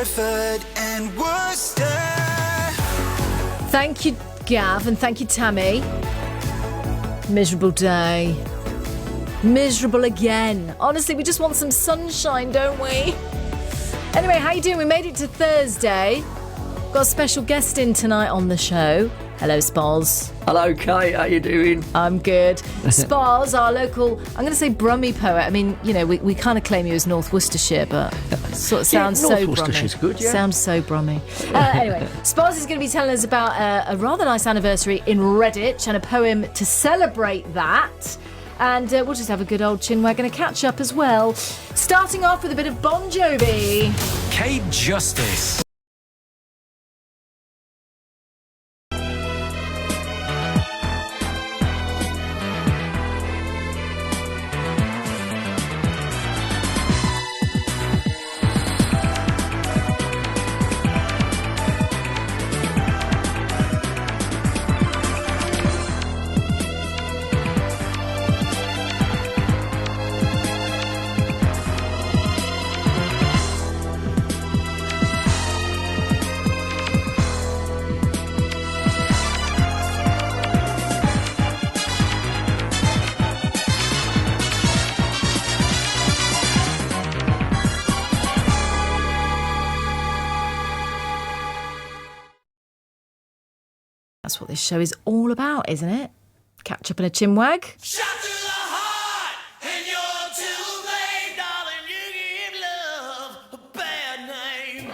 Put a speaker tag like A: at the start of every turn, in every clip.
A: Bradford and Worcester.
B: Thank you, Gav, and thank you, Tammy. Miserable day. Miserable again. Honestly, we just want some sunshine, don't we? Anyway, how you doing? We made it to Thursday. Got a special guest in tonight on the show. Hello, Spoz.
C: Hello, Kate. How you doing?
B: I'm good. Spoz, our local, I'm going to say Brummie poet. I mean, you know, we kind of claim you as North Worcestershire, but sort of sounds
C: North
B: so
C: Worcestershire's
B: Brummie.
C: good, yeah.
B: Sounds so Brummie. Anyway, Spoz is going to be telling us about a rather nice anniversary in Redditch and a poem to celebrate that. And we'll just have a good old chinwag and a catch-up as well. Starting off with a bit of Bon Jovi.
A: Kate Justice.
B: That's what this show is all about, isn't it? Catch up and a chinwag.
D: Shot to the heart, and you're too late, darling. You give love a bad name.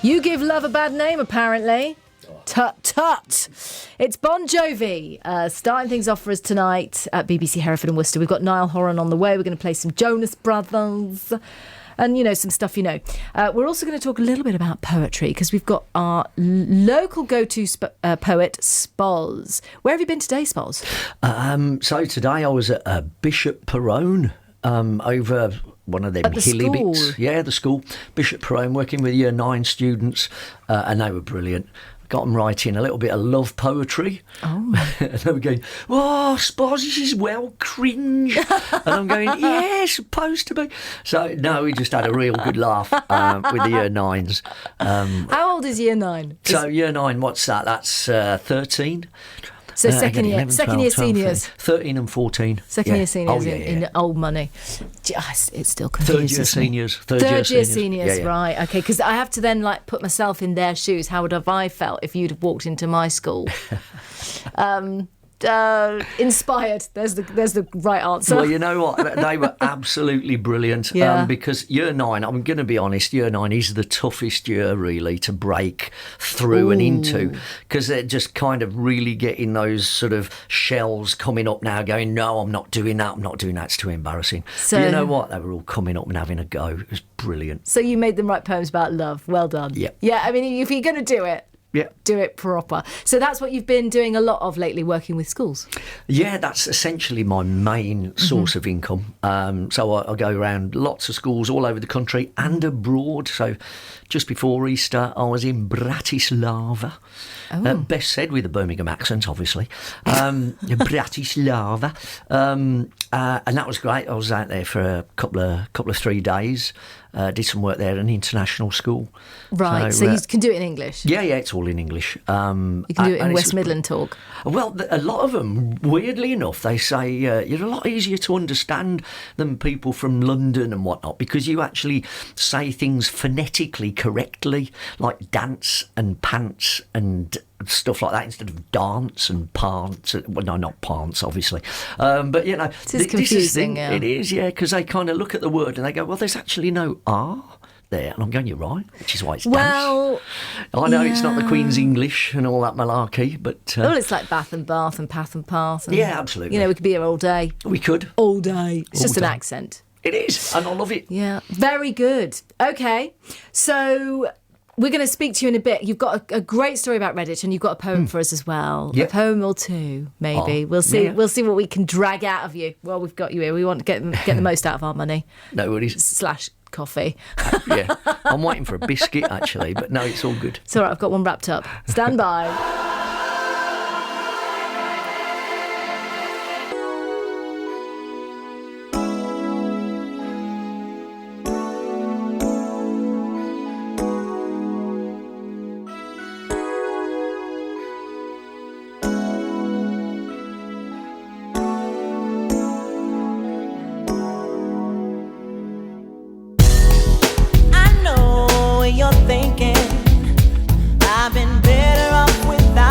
B: You give love a bad name, apparently. Tut tut. It's Bon Jovi starting things off for us tonight at BBC Hereford and Worcester. We've got Niall Horan on the way. We're going to play some Jonas Brothers and, you know, some stuff you know. We're also going to talk a little bit about poetry because we've got our local go-to poet, Spoz. Where have you been today, Spoz?
C: So today I was at Bishop Perrone over one of them
B: At the
C: hilly
B: school?
C: bits. Yeah, the school. Bishop Perrone, working with Year 9 students, and they were brilliant. Got them writing a little bit of love poetry. Oh. And they were going, "Oh, Spoz, this is well cringe." And I'm going, "Yeah, it's supposed to be." So, no, we just had a real good laugh with the Year 9s.
B: How old is year 9?
C: So, Year 9, what's that? That's 13.
B: So second
C: again,
B: year,
C: 11,
B: second
C: 12,
B: year
C: 12,
B: seniors.
C: 13 and 14.
B: Second
C: Yeah.
B: year seniors
C: Oh, yeah,
B: in old money. Just, it still
C: Third
B: confuses
C: year
B: me.
C: seniors.
B: Third year seniors,
C: Yeah, yeah.
B: right? Okay, because I have to then like put myself in their shoes. How would have I felt if you'd have walked into my school? Inspired. There's the right answer.
C: Well, you know what? They were absolutely brilliant.
B: Yeah.
C: Because Year 9, I'm going to be honest, Year 9 is the toughest year, really, to break through and into. Because they're just kind of really getting those sort of shells coming up now, going, "No, I'm not doing that. I'm not doing that. It's too embarrassing."
B: So-
C: But you know what? They were all coming up and having a go. It was brilliant.
B: So you made them write poems about love. Well done.
C: Yeah.
B: Yeah, I mean, if you're going to do it,
C: Yeah.
B: do it proper. So that's what you've been doing a lot of lately, working with schools.
C: Yeah, that's essentially my main source of income. So I go around lots of schools all over the country and abroad. So just before Easter, I was in Bratislava. Best said with a Birmingham accent, obviously. Bratislava. And that was great. I was out there for a couple of 3 days. Did some work there at an international school.
B: Right. So you can do it in English.
C: Yeah, it's all in English.
B: You can do it in West Midland talk.
C: Well, a lot of them, weirdly enough, they say you're a lot easier to understand than people from London and whatnot because you actually say things phonetically correctly, like dance and pants and stuff like that instead of dance and pants. Well, no, not pants, obviously. But, you know,
B: This is confusing,
C: It is, yeah, because they kind of look at the word and they go, "Well, there's actually no R there." And I'm going, "You're right," which is why it's dance.
B: Well,
C: I know it's not the Queen's English and all that malarkey, but...
B: well, it's like Bath and Bath and Path and Path. And,
C: Yeah, absolutely.
B: You know, we could be here all day.
C: We could.
B: All day. It's just an
C: day.
B: accent.
C: It is, and I love it.
B: Yeah. Very good. Okay. So we're going to speak to you in a bit. You've got a great story about Redditch and you've got a poem for us as well.
C: Yep.
B: A poem or two, maybe.
C: Oh,
B: we'll see.
C: yeah.
B: We'll see what we can drag out of you. Well, we've got you here. We want to get the most out of our money.
C: No worries.
B: / coffee.
C: Yeah, I'm waiting for a biscuit, actually, but no, it's all good.
B: It's all right. I've got one wrapped up. Stand by.
D: I know what you're thinking. I've been better off without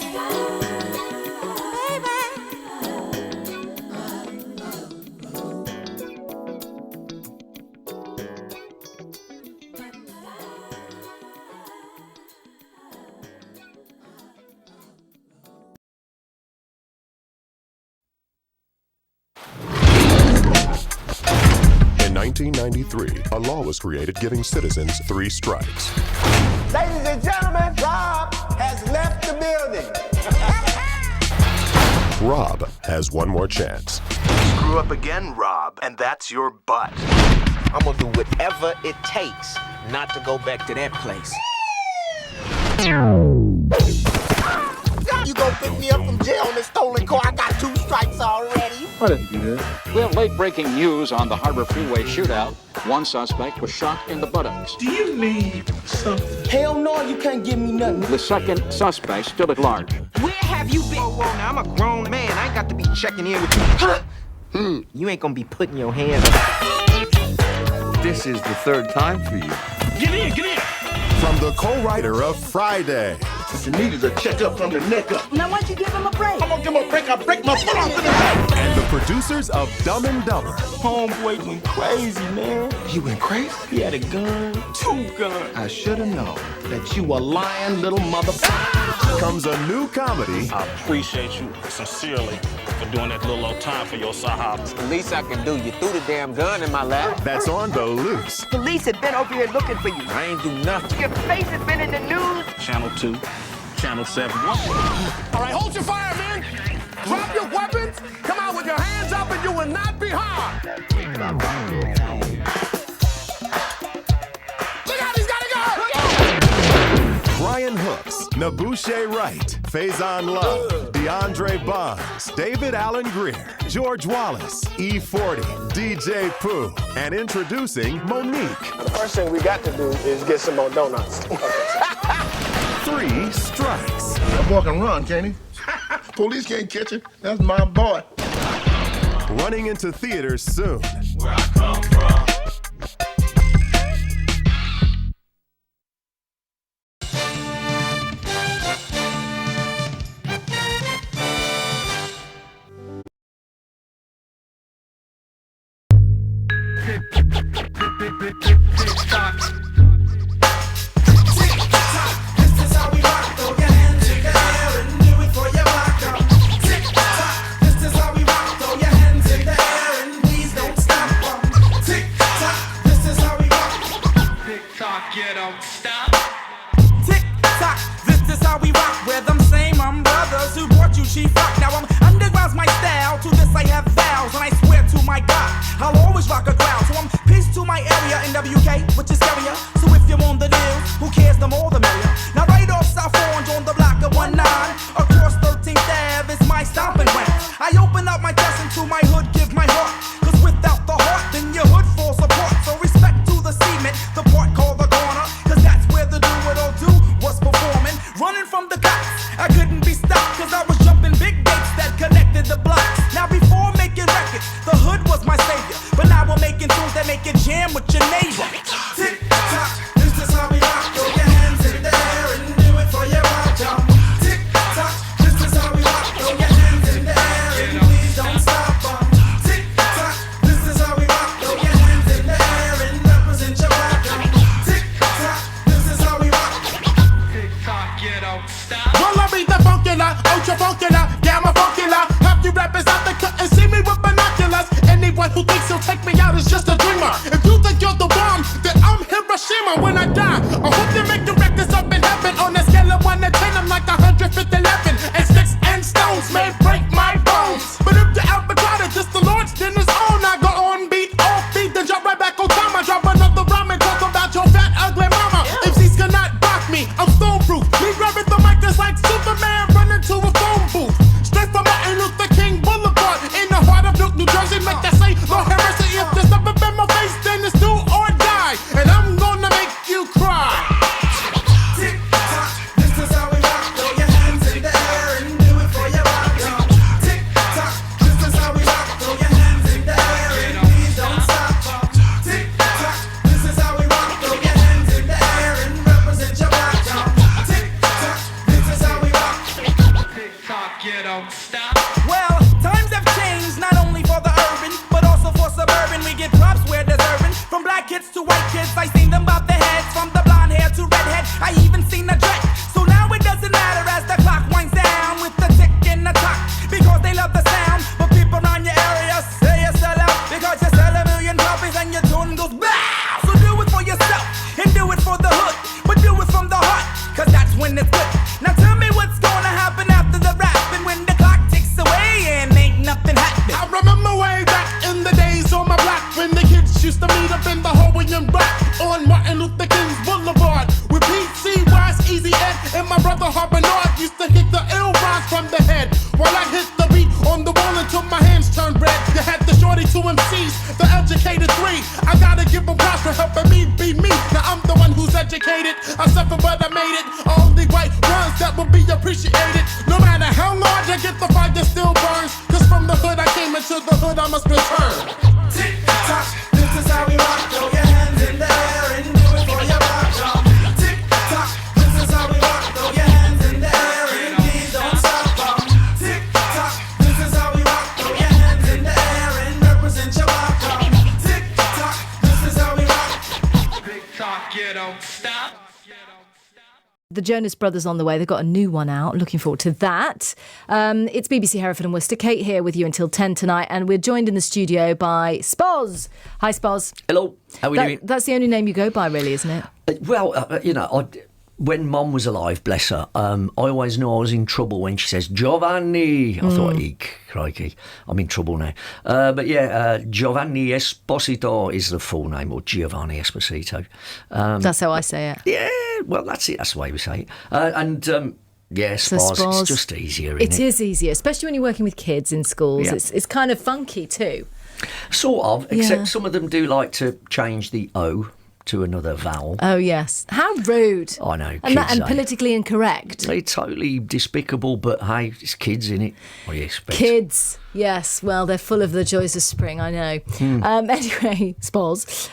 E: In 1993, a law was created giving citizens 3 strikes.
F: Ladies and gentlemen, Rob has left the building.
E: Rob has one more chance.
G: Screw up again, Rob, and that's your butt.
F: I'm gonna do whatever it takes not to go back to that place. You gonna pick me up from jail in a stolen car? I got 2 strikes already.
H: We have late-breaking news on the Harbor Freeway shootout. One suspect was shot in the buttocks.
D: Do you need something?
F: Hell no, you can't give me nothing.
H: The second suspect still at large.
F: Where have you been? Whoa, now I'm a grown man. I ain't got to be checking in with you. You ain't gonna be putting your hands up.
G: This is the 3rd time for you.
D: Get in, get in.
E: From the co-writer of Friday.
I: You needed a checkup from the neck up.
J: Now why'd you give him a break?
I: I'm gonna give him a break. I break my foot off in the head.
E: And the producers of Dumb and Dumber.
F: Homeboy went crazy, man.
I: He went crazy?
F: He had a gun, 2 guns.
I: I should have known that you a lying little motherfucker.
E: Comes a new comedy.
K: I appreciate you sincerely for doing that little old time for your sahab.
F: The least I can do, you threw the damn gun in my lap.
E: That's on the loose.
J: Police have been over here looking for you.
F: I ain't do nothing.
J: Your face has been in the news.
K: Channel 2, Channel 7.
I: All right, hold your fire, man. Drop your weapons. Come out with your hands up and you will not be harmed. Look out, he's got a gun.
E: Brian Hooks, Nabushe Wright, Faison Love, DeAndre Bonds, David Allen Greer, George Wallace, E40, DJ Pooh, and introducing Monique.
F: The first thing we got to do is get some more donuts.
E: 3 strikes.
I: That boy can run, can't he? Police can't catch him. That's my boy.
E: Running into theaters soon.
D: Where I come from.
I: Well, I beat the funky line.
D: you don't stop. Well, times have changed, not only for the urban, but also for suburban. We get props where deserving. From black kids to white kids, I seen them bob their heads. From the blonde hair to redhead, I even seen a dread. So now it doesn't matter as the clock winds down with the tick and the clock, because they love the sound. But people around your area say you sell out because you sell a million copies and your tune goes bow. So do it for yourself and do it for the hood, but do it from the heart, cause that's when it's good. Now tell me what's gonna happen after the rapping when the clock ticks away and ain't nothing happening.
I: I remember way back in the days on my block when the kids used to meet up in the hallway and rap on Martin Luther King's Boulevard with Pete C. Wise, Easy Ed, and my brother Harper North used to hit the ill rhymes from the head while I hit the beat on the wall until my hands turned red. You had the shorty 2 MCs, the educated 3. I gotta give them props for helping me be me. Now I'm the one who's educated. I suffer but I made it. Only white ones that will be appreciated. No matter how large I get, the fire still burns. Cause from the hood I came, into the hood I must return.
D: Tick tock, this is how we rock. Throw your hands in the air and do it for your rock, y'all. Tick tock, this is how we rock. Throw your hands in the air and please don't stop, y'all. Tick tock, this is how we rock. Throw your hands in the air and represent your rock, y'all. Tick tock, this is how we rock. Tick tock, you don't stop.
B: The Jonas Brothers on the way. They've got a new one out. Looking forward to that. It's BBC Hereford and Worcester. Kate here with you until 10 tonight, and we're joined in the studio by Spoz. Hi, Spoz.
C: Hello. How are we doing?
B: That's the only name you go by, really, isn't it?
C: When Mum was alive, bless her, I always knew I was in trouble when she says Giovanni. I thought, eek, crikey, I'm in trouble now. But yeah, Giovanni Esposito is the full name, or Giovanni Esposito.
B: That's how I say it.
C: Yeah, well, that's it. That's the way we say it. Yeah,
B: So
C: Spoz, it's just easier, isn't it?
B: It is easier, especially when you're working with kids in schools.
C: Yeah.
B: It's kind of funky too.
C: Sort of, except
B: Yeah.
C: some of them do like to change the O to another vowel.
B: Oh, yes. How rude.
C: I know,
B: And,
C: kids,
B: and
C: eh?
B: politically incorrect.
C: They're totally despicable, but hey, it's kids, innit? What do you expect?
B: Kids, yes. Well, they're full of the joys of spring, I know. Anyway, Spoz,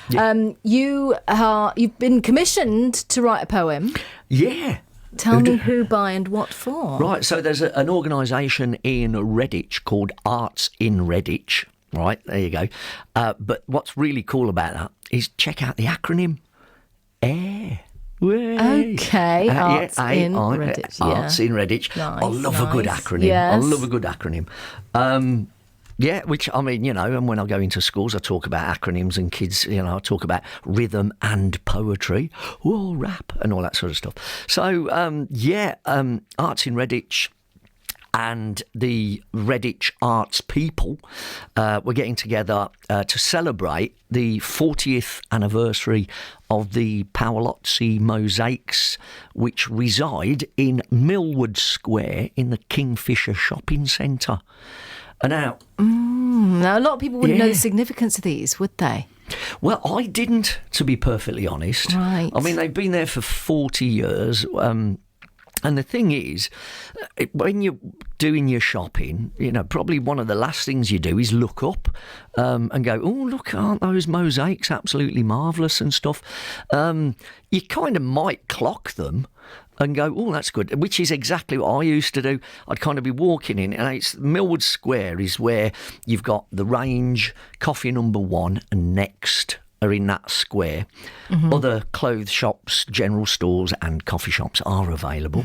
B: you've been commissioned to write a poem.
C: Yeah.
B: Tell me who, by, and what for.
C: Right, so there's an organisation in Redditch called Arts in Redditch. Right, there you go. But what's really cool about that is check out the acronym AIR.
B: Okay, Arts in Redditch.
C: Arts in Redditch.
B: Nice,
C: I love a good
B: nice.
C: acronym.
B: Yes.
C: I love a good acronym. Yeah, which, I mean, and when I go into schools, I talk about acronyms and kids, I talk about rhythm and poetry, rap and all that sort of stuff. So, Arts in Redditch and the Redditch Arts people were getting together to celebrate the 40th anniversary of the Paolozzi mosaics, which reside in Millwood Square in the Kingfisher Shopping Centre. And now,
B: now, a lot of people wouldn't know the significance of these, would they?
C: Well, I didn't, to be perfectly honest.
B: Right.
C: I mean, they've been there for 40 years. And the thing is, when you're doing your shopping, probably one of the last things you do is look up and go, oh, look, aren't those mosaics absolutely marvellous and stuff? You kind of might clock them and go, oh, that's good, which is exactly what I used to do. I'd kind of be walking in, and it's Millwood Square is where you've got the Range, Coffee Number 1 and Next are in that square. Mm-hmm. Other clothes shops, general stores and coffee shops are available.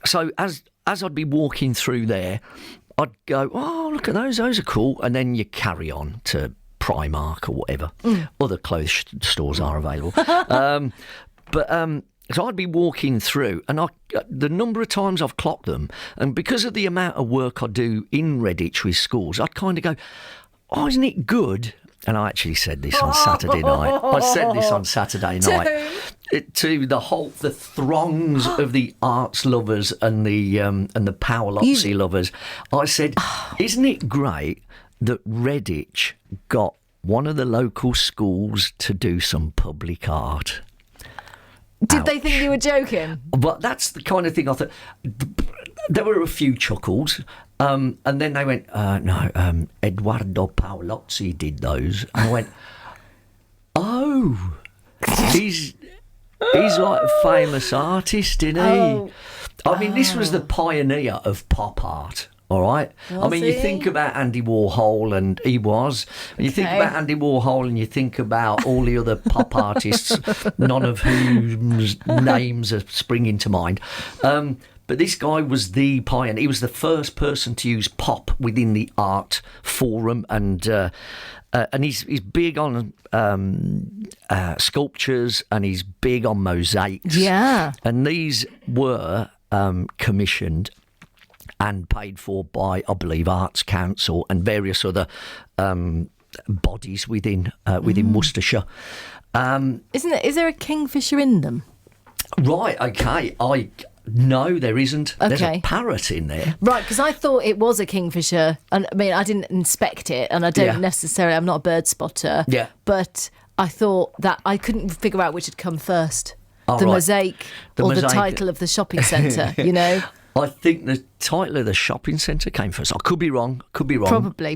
C: So as I'd be walking through there, I'd go, oh, look at those are cool. And then you carry on to Primark or whatever. Other clothes stores are available. So I'd be walking through, and the number of times I've clocked them, and because of the amount of work I do in Redditch with schools, I'd kind of go, oh, isn't it good? And I actually said this on Saturday night. I said this on Saturday night to the throngs of the arts lovers and the Paolozzi lovers. I said, isn't it great that Redditch got one of the local schools to do some public art?
B: Did they think you were joking?
C: But that's the kind of thing I thought. There were a few chuckles, and then they went, no, Edoardo Paolozzi did those. And I went, oh, he's like a famous artist, isn't he?
B: Oh.
C: I mean, this was the pioneer of pop art. All right. I mean, you think about Andy Warhol, and he was. And you think about Andy Warhol, and you think about all the other pop artists, none of whose names are springing to mind. But this guy was the pioneer. He was the first person to use pop within the art forum, and he's big on sculptures, and he's big on mosaics.
B: Yeah.
C: And these were commissioned and paid for by, I believe, Arts Council and various other bodies within Worcestershire.
B: Is there a kingfisher in them?
C: Right, okay. No, there isn't.
B: Okay.
C: There's a parrot in there.
B: Right, because I thought it was a kingfisher. And I mean, I didn't inspect it, and I don't necessarily, I'm not a bird spotter.
C: Yeah.
B: But I thought that I couldn't figure out which had come first.
C: Oh,
B: the
C: right.
B: mosaic
C: The
B: or the
C: mosaic.
B: title of the shopping centre, you know?
C: I think the title of the shopping centre came first. I could be wrong.
B: Probably.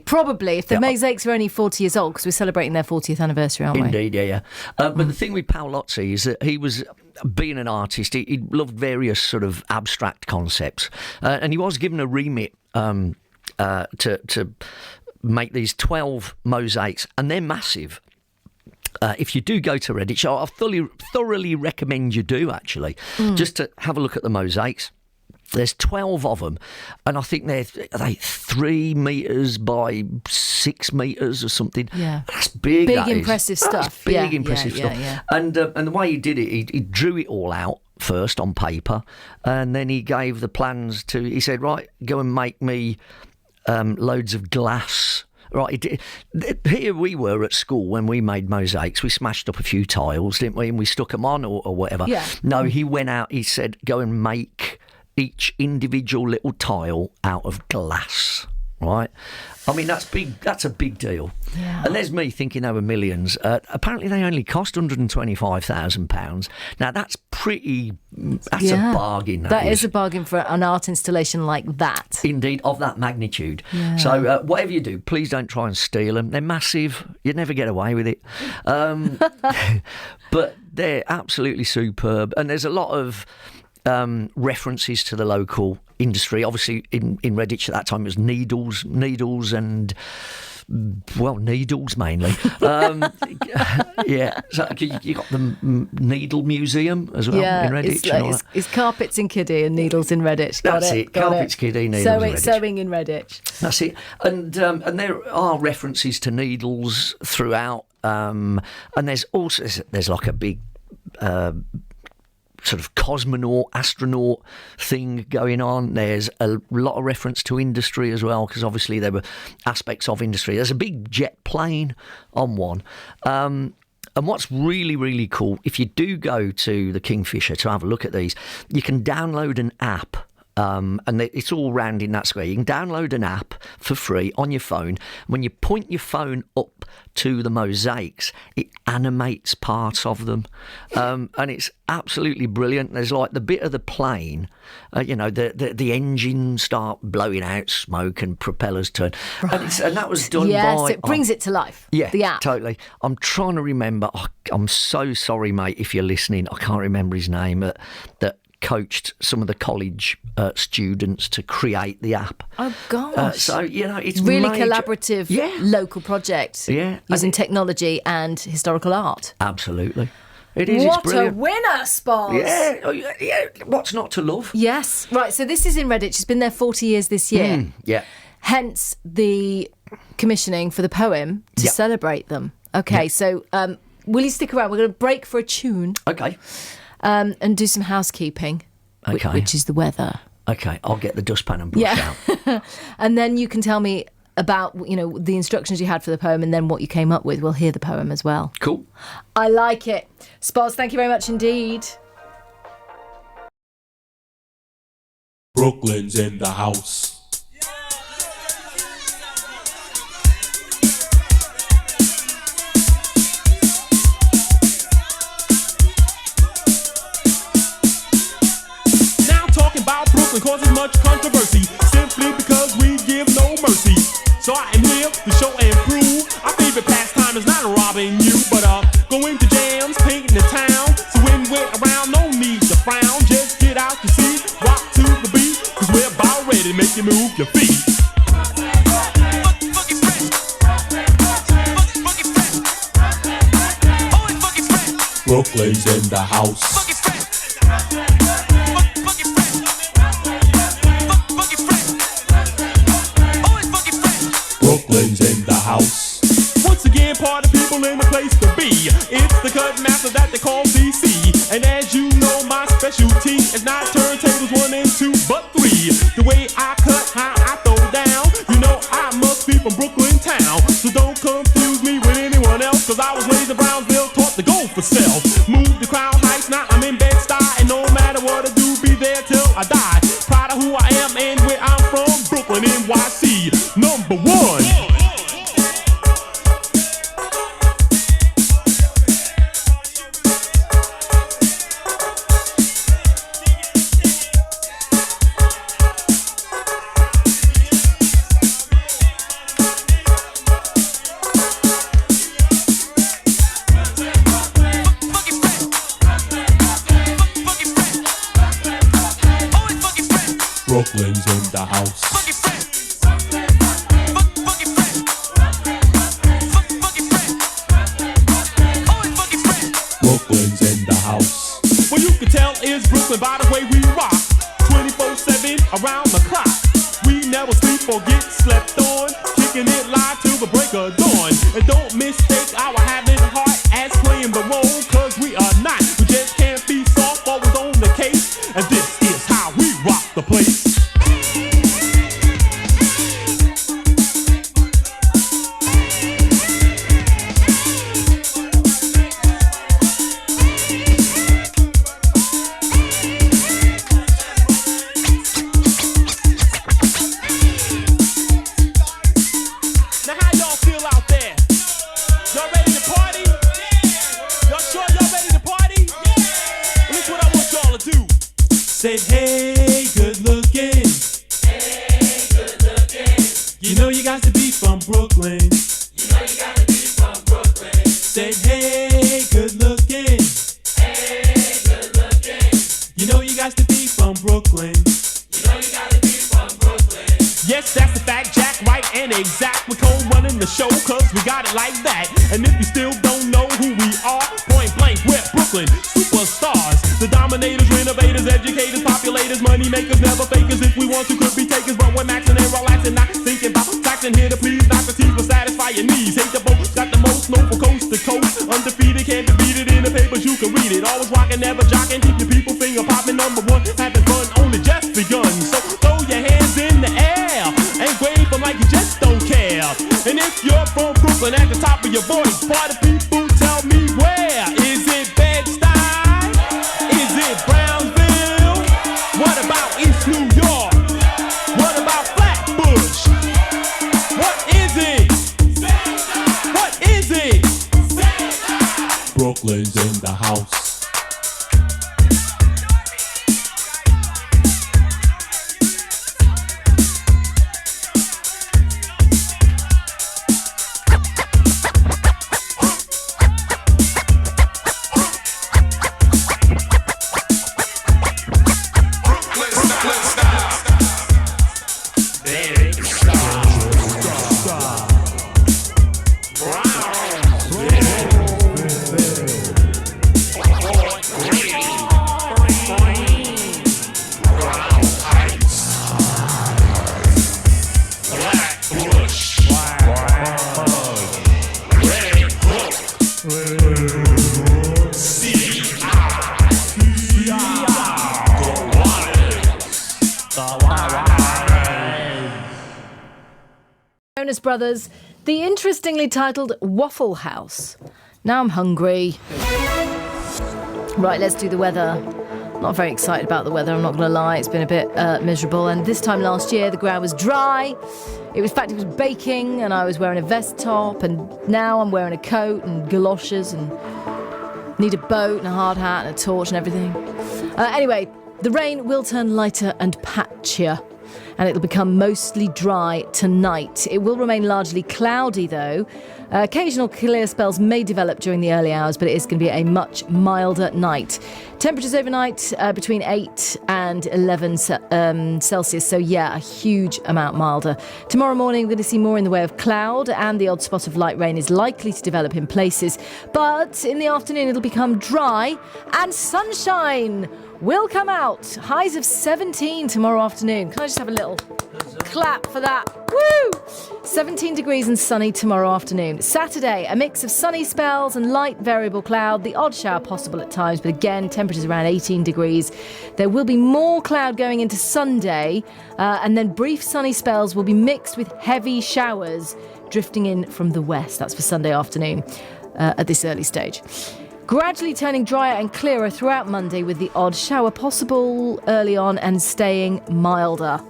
B: If the mosaics are only 40 years old, because we're celebrating their 40th anniversary, aren't we?
C: Indeed, yeah. But the thing with Paolozzi is that he was, being an artist, he loved various sort of abstract concepts. And he was given a remit to make these 12 mosaics, and they're massive. If you do go to Redditch, I thoroughly recommend you do, actually, just to have a look at the mosaics. There's 12 of them, and I think they're 3 metres by 6 metres or something.
B: Yeah.
C: That's big.
B: Big, impressive stuff.
C: That's big, impressive stuff.
B: Yeah.
C: And the way he did it, he drew it all out first on paper, and then he gave the plans to, he said, right, go and make me loads of glass. Right, here we were at school when we made mosaics. We smashed up a few tiles, didn't we? And we stuck them on or whatever.
B: Yeah.
C: No, he went out, he said, go and make each individual little tile out of glass. Right, I mean that's big. That's a big deal.
B: Yeah.
C: And there's me thinking over millions. Apparently, they only cost £125,000. Now that's pretty. That's a bargain.
B: That is a bargain for an art installation like that.
C: Indeed, of that magnitude.
B: Yeah.
C: So whatever you do, please don't try and steal them. They're massive. You'd never get away with it. But they're absolutely superb. And there's a lot of references to the local industry. Obviously, in Redditch at that time, it was needles and, well, needles mainly. Yeah. So you got the Needle Museum as well in Redditch.
B: It's carpets in Kiddie and needles in Redditch. Got
C: That's it. Carpets, Kiddie, needles in Redditch.
B: Sewing in Redditch.
C: That's it. And there are references to needles throughout. And there's also like a big sort of cosmonaut, astronaut thing going on. There's a lot of reference to industry as well, because obviously there were aspects of industry. There's a big jet plane on one. And what's really, really cool, if you do go to the Kingfisher to have a look at these, you can download an app. And it's all round in that square. You can download an app for free on your phone. When you point your phone up to the mosaics, it animates parts of them, and it's absolutely brilliant. There's like the bit of the plane, the engines start blowing out smoke and propellers turn, and that was done by.
B: Yes, it brings it to life.
C: Yeah,
B: the app.
C: Totally. I'm trying to remember. I'm so sorry, mate, if you're listening. I can't remember his name. That coached some of the college students to create the app.
B: Oh gosh!
C: So it's
B: really
C: major.
B: Collaborative, local project.
C: Yeah,
B: using technology and historical art.
C: Absolutely, it is.
B: What
C: it's brilliant.
B: a winner, Spars!
C: Yeah. What's not to love?
B: Yes, right. So this is in Redditch. It's been there 40 years this year.
C: Yeah.
B: Hence the commissioning for the poem to celebrate them. Okay, so will you stick around? We're going to break for a tune.
C: Okay.
B: And do some housekeeping, which is the weather.
C: Okay, I'll get the dustpan and brush out.
B: And then you can tell me about, the instructions you had for the poem and then what you came up with. We'll hear the poem as well.
C: Cool.
B: I like it. Spars, thank you very much indeed.
I: Brooklyn's in the house. Causes much controversy simply because we give no mercy. So I am here to show and prove our favorite pastime is not robbing you, but going to jams, painting the town. So when we're around, no need to frown. Just get out your seat, rock to really make you move your feet. Brooklyn's in the house. Brooklyn's in the house. Once again, party people in the place to be. It's the cut master that they call DC. And as you know, my specialty is not turntables 1 and 2, but 3. The way I cut, how I throw down, you know I must be from Brooklyn town. So don't confuse me with anyone else, cause I was raised in Brownsville, taught to go for self. Move the Crown Heights, now I'm in Bed-Stuy, and no matter what I do, be there till I die. Proud of who I am and where I'm from, Brooklyn, NYC, number 1. Brooklyn's in the house. Brooklyn's in the house. Well, you can tell is Brooklyn by the way we rock. 24/7 around the clock. We never sleep or get slept on. Kicking it live till the break of dawn. And don't mistake our having heart as playing the role, cause we are not. We just can't be soft, always on the case. And this is how we rock the place. Said, hey, good looking. Hey, good looking. You know you got to be from Brooklyn. You know you got to be from Brooklyn. Said, hey, good looking. Hey, good looking. You know you got to be from Brooklyn. You know you got to be from Brooklyn. Yes, that's the fact, Jack, right and exact. We're cold running the show, cause we got it like that. And if you still don't know who we are, point blank, we're Brooklyn superstars. The dominators, renovators, educators, populators, money makers, never fakers. If we want to, could be takers, but we're maxing and relaxing, not thinking about taxing here to please, not to tease, but satisfy your needs. Hate the boat, got the most, known from coast to coast. Undefeated, can't be beat it in the papers, you can read it. Always rocking, never jocking, keep your people finger popping. Number 1, having fun, only just begun. So throw your hands in the air and wave them like you just don't care. And if you're from Brooklyn, at the top of your voice, party people, tell me where. Is it Bed-Stuy? Is it Brownsville? What about East New York? What about Flatbush? What is it? What is it? Brooklyn's in the house.
B: Jonas Brothers, the interestingly titled Waffle House. Now I'm hungry. Right, let's do the weather. Not very excited about the weather, I'm not going to lie. It's been a bit miserable. And this time last year, the ground was dry. In fact, it was baking, and I was wearing a vest top. And now I'm wearing a coat and galoshes and need a boat and a hard hat and a torch and everything. Anyway, the rain will turn lighter and patchier and it'll become mostly dry tonight. It will remain largely cloudy, though. Occasional clear spells may develop during the early hours, but it is going to be a much milder night. Temperatures overnight between 8 and 11 Celsius, so yeah, a huge amount milder. Tomorrow morning, we're going to see more in the way of cloud, and the odd spot of light rain is likely to develop in places. But in the afternoon, it'll become dry, and sunshine will come out. Highs of 17 tomorrow afternoon. Can I just have a little clap for that? Woo! 17 degrees and sunny tomorrow afternoon. Saturday, a mix of sunny spells and light variable cloud. The odd shower possible at times, but again, temperatures around 18 degrees. There will be more cloud going into Sunday, and then brief sunny spells will be mixed with heavy showers drifting in from the west. That's for Sunday afternoon at this early stage. Gradually turning drier and clearer throughout Monday, with the odd shower possible early on and staying milder.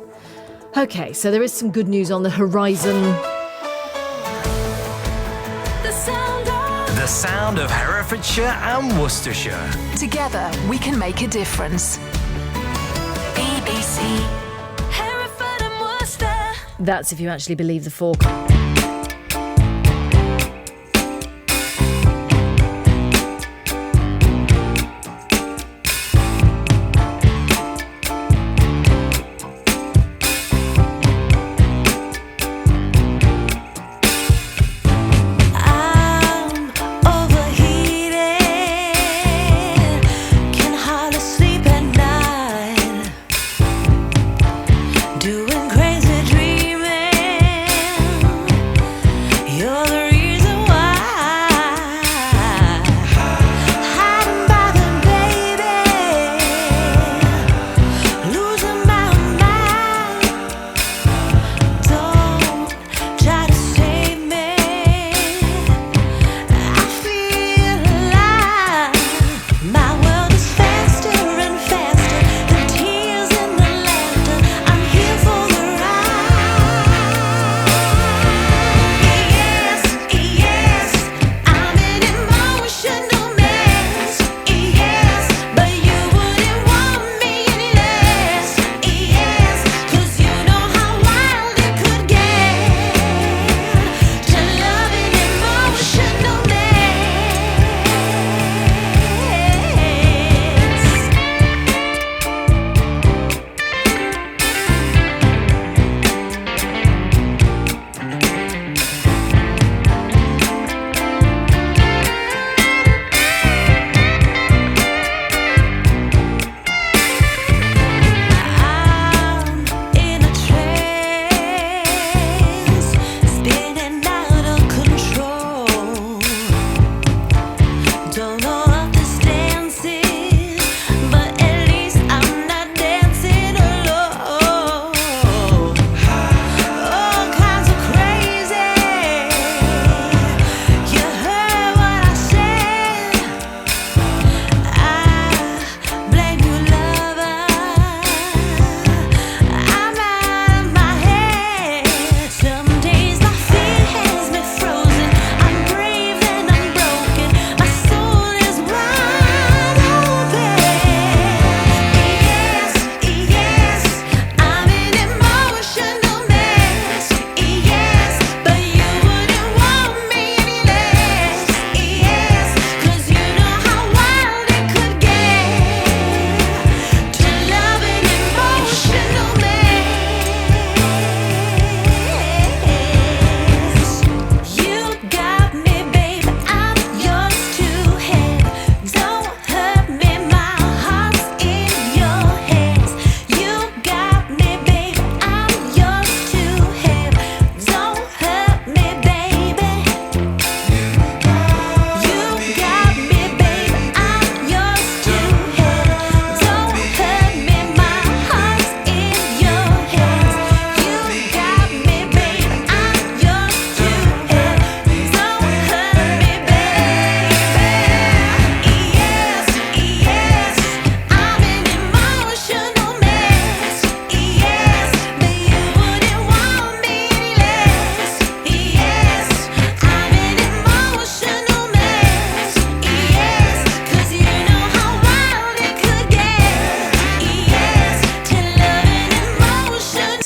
B: Okay, so there is some good news on the horizon.
A: The sound of Herefordshire and Worcestershire.
L: Together, we can make a difference. BBC. Hereford and Worcester.
B: That's if you actually believe the forecast.
L: Doing crazy dreaming.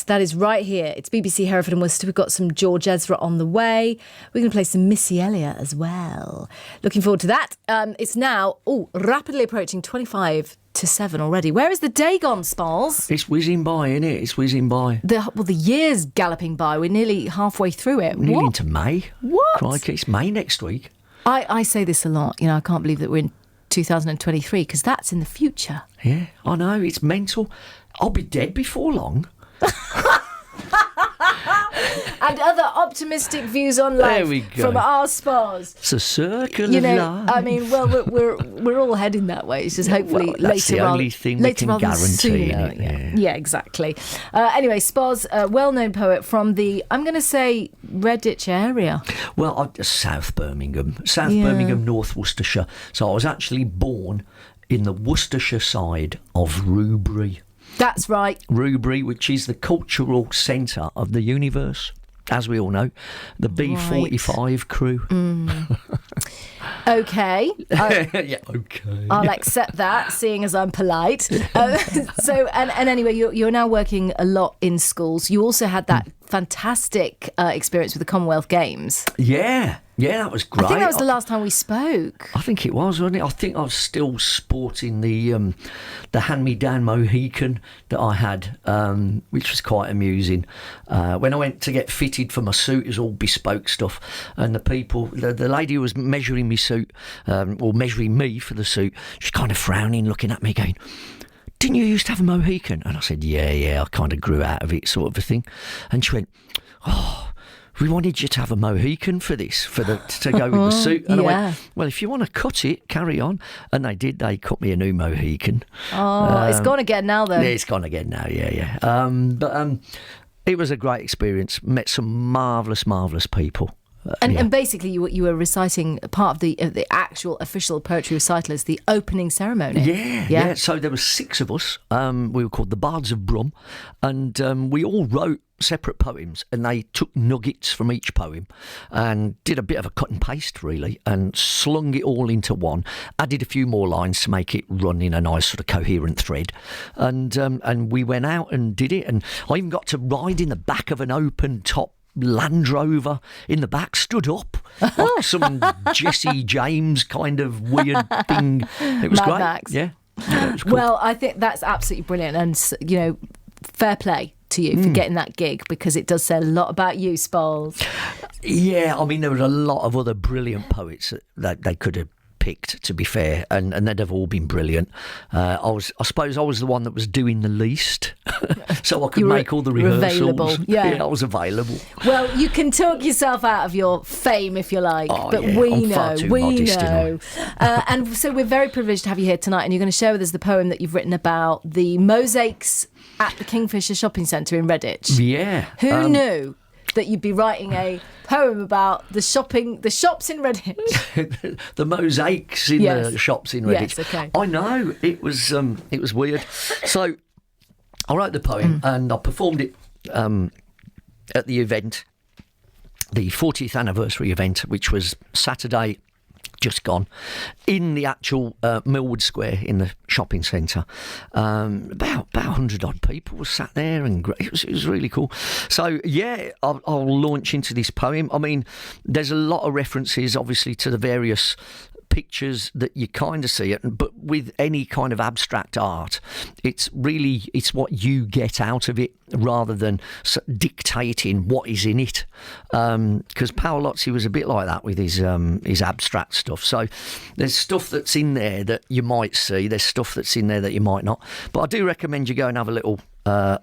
B: that is right here. It's BBC Hereford and Worcester. We've got some George Ezra on the way. We're going to play some Missy Elliott as well. Looking forward to that. It's now rapidly approaching 25 to 7 already. Where is the day gone, Smalls?
C: It's whizzing by, isn't it? It's whizzing by.
B: The year's galloping by. We're nearly halfway through it.
C: We're nearly
B: What?
C: into May.
B: What?
C: Crikey, it's May next week.
B: I say this a lot. You know, I can't believe that we're in 2023 because that's in the future.
C: Yeah, I know. It's mental. I'll be dead before long.
B: And other optimistic views on life
C: There we go.
B: from our Spas.
C: It's a circle
B: You
C: of
B: know,
C: life.
B: I mean, well, we're all heading that way. It's just hopefully
C: Well, that's
B: later
C: the
B: on.
C: only thing we can guarantee, innit?
B: Yeah.
C: Yeah.
B: Exactly. Anyway, Spas, a well-known poet from the, I'm going to say, Redditch area.
C: Well, South Birmingham,
B: Yeah.
C: Birmingham, North Worcestershire. So I was actually born in the Worcestershire side of Rubery.
B: That's right.
C: Rubery, which is the cultural centre of the universe, as we all know, the B-45 crew.
B: Okay.
C: Yeah, okay.
B: I'll accept that, seeing as I'm polite. So, anyway, you're now working a lot in schools. You also had that fantastic experience with the Commonwealth Games.
C: Yeah, that was great.
B: I think that was the last time we spoke.
C: I think it was, wasn't it? I think I was still sporting the hand-me-down Mohican that I had, which was quite amusing. When I went to get fitted for my suit, it was all bespoke stuff, and the lady who was measuring me suit, or measuring me for the suit, she's kind of frowning, looking at me, going, "Didn't you used to have a Mohican?" And I said, yeah, I kind of grew out of it, sort of a thing. And she went, "Oh, we wanted you to have a Mohican for this, to go with the suit." And I went, "Well, if you want to cut it, carry on." And they did. They cut me a new Mohican.
B: It's gone again now, though.
C: Yeah, it's gone again now. Yeah. But it was a great experience. Met some marvellous people.
B: And basically, you were reciting part of the actual official poetry recital as the opening ceremony.
C: Yeah. So there were 6 of us. We were called the Bards of Brum, and we all wrote separate poems, and they took nuggets from each poem and did a bit of a cut and paste, really, and slung it all into one. Added a few more lines to make it run in a nice sort of coherent thread, and we went out and did it. And I even got to ride in the back of an open top Land Rover in the back, stood up like some Jesse James kind of weird thing. It was
B: Mad
C: great.
B: Max.
C: Yeah, it was cool.
B: Well, I think that's absolutely brilliant, and you know, fair play to you for getting that gig, because it does say a lot about you, Spalls.
C: Yeah, I mean, there were a lot of other brilliant poets that they could have picked, to be fair, and they'd have all been brilliant. I suppose I was the one that was doing the least, so I could make all the rehearsals.
B: Available. Yeah,
C: I was available.
B: Well, you can talk yourself out of your fame if you like, but we know. And so we're very privileged to have you here tonight, and you're going to share with us the poem that you've written about the mosaics at the Kingfisher Shopping Centre in Redditch.
C: Yeah.
B: Who knew that you'd be writing a poem about the shops in Redditch?
C: The mosaics in the shops in Redditch.
B: Yes, okay.
C: I know, it was weird. So I wrote the poem and I performed it at the event, the 40th anniversary event, which was Saturday just gone, in the actual Millwood Square in the shopping centre. About 100 odd people were sat there, and it was really cool. So yeah, I'll launch into this poem. I mean, there's a lot of references obviously to the various pictures that you kind of see it, but with any kind of abstract art, it's what you get out of it rather than dictating what is in it, because Paolozzi was a bit like that with his abstract stuff. So there's stuff that's in there that you might see, there's stuff that's in there that you might not, but I do recommend you go and have a little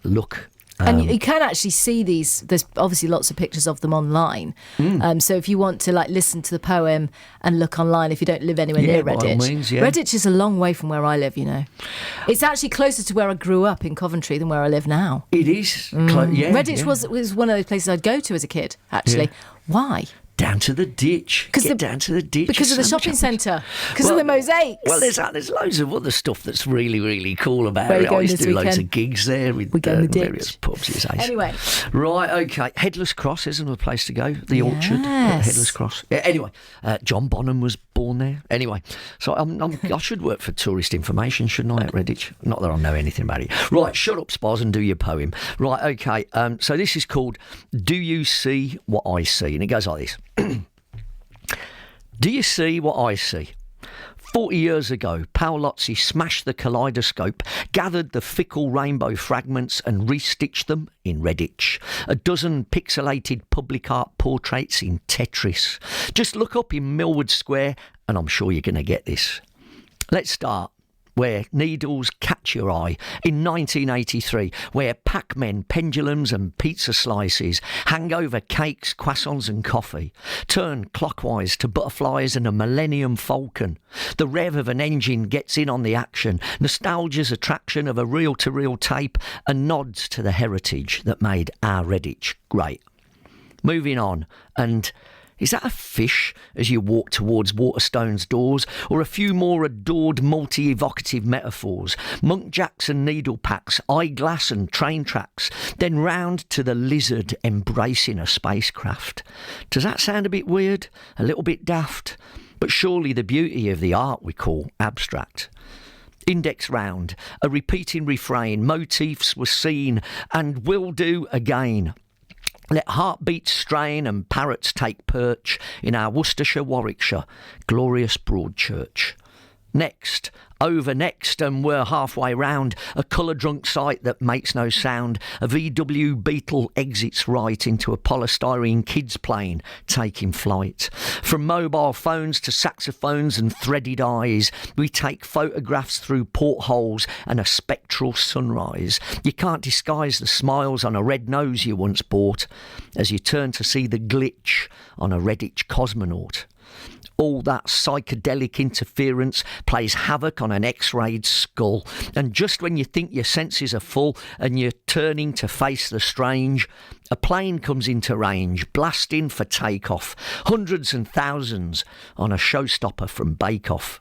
C: look.
B: And you can actually see these. There's obviously lots of pictures of them online. So if you want to listen to the poem and look online, if you don't live anywhere near Redditch.
C: By all means, yeah.
B: Redditch is a long way from where I live, you know. It's actually closer to where I grew up in Coventry than where I live now.
C: It is.
B: Redditch was one of those places I'd go to as a kid, actually.
C: Yeah.
B: Why?
C: down to the ditch. Get down to the ditch.
B: Because of the
C: There's so much
B: shopping
C: happening.
B: centre. Because of the mosaics.
C: Well, there's loads of other stuff that's really, really cool about
B: Where are you
C: it. I
B: going
C: used to
B: this
C: do loads
B: weekend?
C: of gigs there with
B: We're going to the
C: various
B: ditch.
C: pubs. It's ace.
B: Anyway.
C: Right, okay. Headless Cross is another place to go. The Orchard at
B: Yes.
C: Headless Cross. Yeah, anyway, John Bonham was born there. Anyway, so I should work for Tourist Information, shouldn't I, at Redditch? Not that I know anything about it. Right, shut up, Spaz, and do your poem. Right, okay. So this is called Do You See What I See? And it goes like this. Do you see what I see? 40 years ago, Paolozzi smashed the kaleidoscope, gathered the fickle rainbow fragments and restitched them in Redditch. A dozen pixelated public art portraits in Tetris. Just look up in Millwood Square and I'm sure you're going to get this. Let's start where needles catch your eye in 1983, where Pac-Men, pendulums and pizza slices hang over cakes, croissants and coffee. Turn clockwise to butterflies and a Millennium Falcon. The rev of an engine gets in on the action, nostalgia's attraction of a reel-to-reel tape and nods to the heritage that made our Redditch great. Moving on, and is that a fish as you walk towards Waterstone's doors, or a few more adored multi-evocative metaphors? Monk Jackson needle packs, eyeglass and train tracks, then round to the lizard embracing a spacecraft. Does that sound a bit weird? A little bit daft? But surely the beauty of the art we call abstract. Index round, a repeating refrain, motifs were seen and will do again. Let heartbeats strain and parrots take perch in our Worcestershire, Warwickshire, glorious Broadchurch. Next, over next, and we're halfway round, a colour-drunk sight that makes no sound. A VW Beetle exits right into a polystyrene kids plane taking flight. From mobile phones to saxophones and threaded eyes, we take photographs through portholes and a spectral sunrise. You can't disguise the smiles on a red nose you once bought as you turn to see the glitch on a Redditch cosmonaut. All that psychedelic interference plays havoc on an X-rayed skull. And just when you think your senses are full and you're turning to face the strange, a plane comes into range, blasting for takeoff. Hundreds and thousands on a showstopper from Bake Off.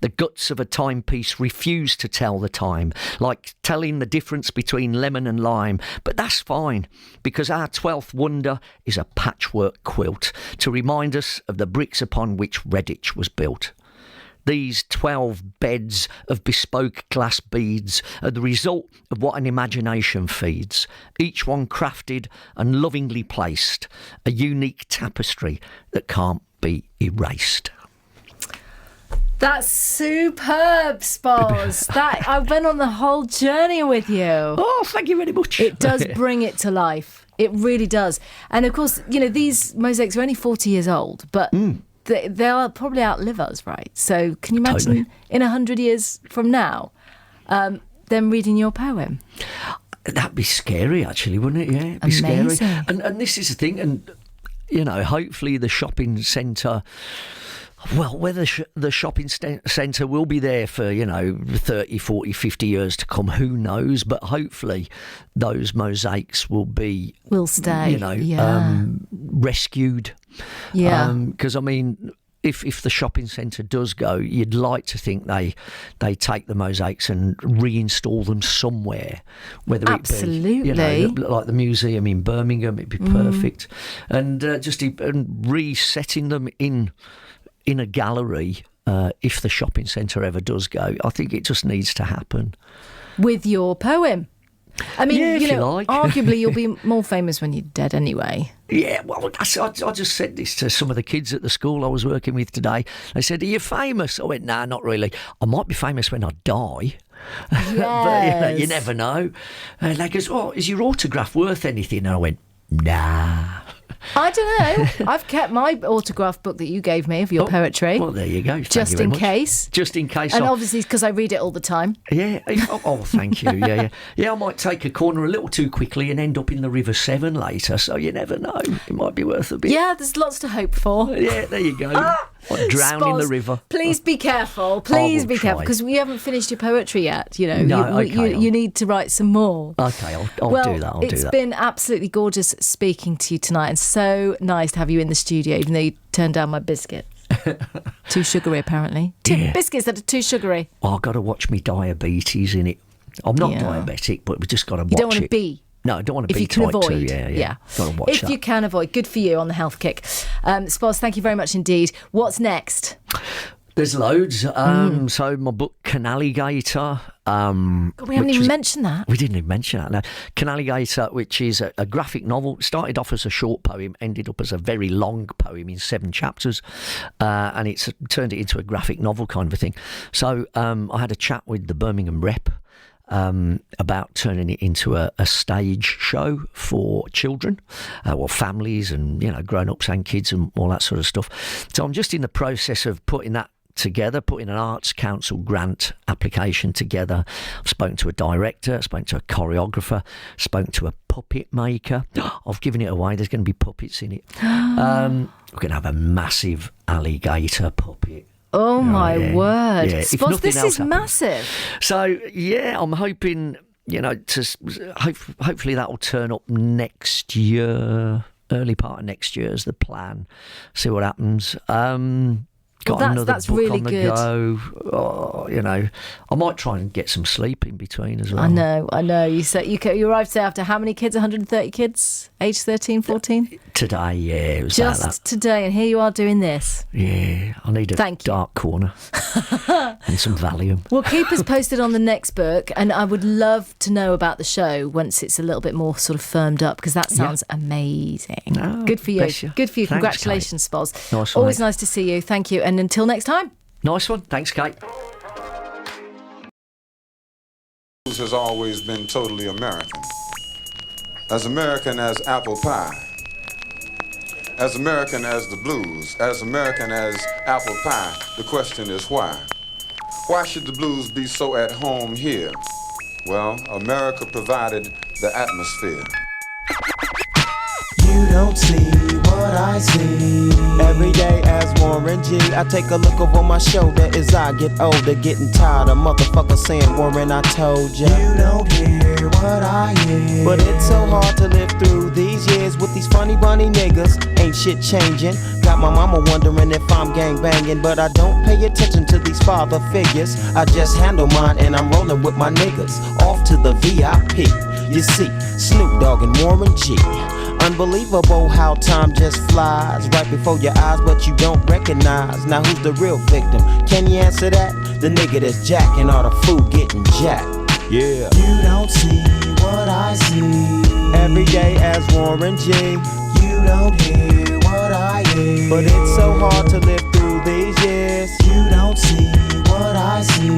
C: The guts of a timepiece refuse to tell the time, like telling the difference between lemon and lime. But that's fine, because our 12th wonder is a patchwork quilt to remind us of the bricks upon which Redditch was built. These 12 beds of bespoke glass beads are the result of what an imagination feeds, each one crafted and lovingly placed, a unique tapestry that can't be erased.
B: That's superb, Spaz. That I've been on the whole journey with you.
C: Oh, thank you very much.
B: It does bring it to life. It really does. And of course, you know, these mosaics are only 40 years old, but they'll probably outlive us, right? So can you imagine in 100 years from now, them reading your poem?
C: That'd be scary, actually, wouldn't it? Yeah, it'd be
B: Amazing.
C: scary. And this is the thing, and, you know, hopefully the shopping centre... Well, whether the shopping centre will be there for, 30, 40, 50 years to come, who knows? But hopefully those mosaics will
B: stay,
C: rescued.
B: Yeah.
C: Because, if the shopping centre does go, you'd like to think they take the mosaics and reinstall them somewhere. Whether
B: Absolutely.
C: it be, like the museum in Birmingham, it'd be perfect. And and resetting them in a gallery, if the shopping centre ever does go. I think it just needs to happen.
B: With your poem. I mean,
C: Yeah, if you like.
B: arguably you'll be more famous when you're dead anyway.
C: Yeah, well, I just said this to some of the kids at the school I was working with today. They said, "Are you famous?" I went, "Nah, not really. I might be famous when I die."
B: Yes.
C: But you never know. And they goes, "Oh, is your autograph worth anything?" And I went, "Nah."
B: I don't know. I've kept my autograph book that you gave me of your poetry.
C: Well, there you go. Thank
B: Just
C: you very
B: in
C: much.
B: case.
C: Just in case.
B: And obviously because I read it all the time.
C: Yeah. Oh, thank you. Yeah. Yeah, I might take a corner a little too quickly and end up in the River Severn later, so you never know. It might be worth a bit.
B: Yeah, there's lots to hope for.
C: Yeah, there you go. Or drown in the river.
B: Please be careful. Please
C: will
B: be careful,
C: try.
B: because we haven't finished your poetry yet. You know,
C: No,
B: you need to write some more.
C: Okay, I'll do that. I'll do
B: It's
C: that.
B: been absolutely gorgeous speaking to you tonight, and so nice to have you in the studio, even though you turned down my biscuit. Too sugary, apparently. Biscuits that are too sugary.
C: I've got to watch me diabetes in it. I'm not
B: Yeah.
C: diabetic, but we just got to watch it.
B: You don't want to be.
C: No, I don't want to
B: If
C: be
B: you can
C: type 2.
B: avoid,
C: Yeah. Got to watch
B: if
C: that.
B: you can avoid, good for you on the health kick. Spoz, thank you very much indeed. What's next?
C: There's loads. So my book, Canaligator.
B: God, we haven't even mentioned that.
C: We didn't even mention that. No. Canaligator, which is a graphic novel, started off as a short poem, ended up as a very long poem in 7 chapters, and it's turned it into a graphic novel kind of a thing. So I had a chat with the Birmingham Rep about turning it into a stage show for children, or families, and grown-ups and kids and all that sort of stuff. So I'm just in the process of putting that together, putting an Arts Council grant application together. I've spoken to a director, spoken to a choreographer, spoken to a puppet maker. I've given it away. There's going to be puppets in it. We're going to have a massive alligator puppet.
B: Oh my word.
C: Yeah. If
B: Spoz,
C: nothing
B: this
C: else
B: is
C: happens.
B: massive.
C: So, yeah, I'm hoping, hopefully that will turn up next year, early part of next year is the plan. See what happens. Got another
B: that's
C: book
B: really
C: on the
B: good.
C: go. Oh, I might try and get some sleep in between as well.
B: I know. You said you arrived today after how many kids? 130 kids? Age 13, 14?
C: Today, yeah, it was
B: Just
C: like that.
B: today, and here you are doing this.
C: Yeah, I need a dark corner and some Valium.
B: Well, keep us posted on the next book, and I would love to know about the show once it's a little bit more sort of firmed up, because that sounds amazing.
C: Oh,
B: Good for you.
C: bless you.
B: Good for you.
C: Thanks,
B: Congratulations, Spoz.
C: Nice one,
B: Always
C: mate.
B: nice to see you. Thank you. And until next time.
C: Nice one. Thanks, Kate.
M: Blues has always been totally American. As American as apple pie. As American as the blues. As American as apple pie. The question is why? Why should the blues be so at home here? Well, America provided the atmosphere.
N: You don't see what I see. Every day as Warren G, I take a look over my shoulder as I get older, getting tired of motherfuckers saying, Warren, I told ya. You don't hear what I hear. But it's so hard to live through these years with these funny bunny niggas. Ain't shit changing. Got my mama wondering if I'm gang banging, but I don't pay attention to these father figures. I just handle mine and I'm rolling with my niggas. Off to the VIP. You see, Snoop Dogg and Warren G. Unbelievable how time just flies right before your eyes, but you don't recognize. Now who's the real victim? Can you answer that? The nigga that's jacking all the food getting jacked. Yeah. You don't see what I see. Every day as Warren G. You don't hear what I hear. But it's so hard to live through these years. You don't see what I see.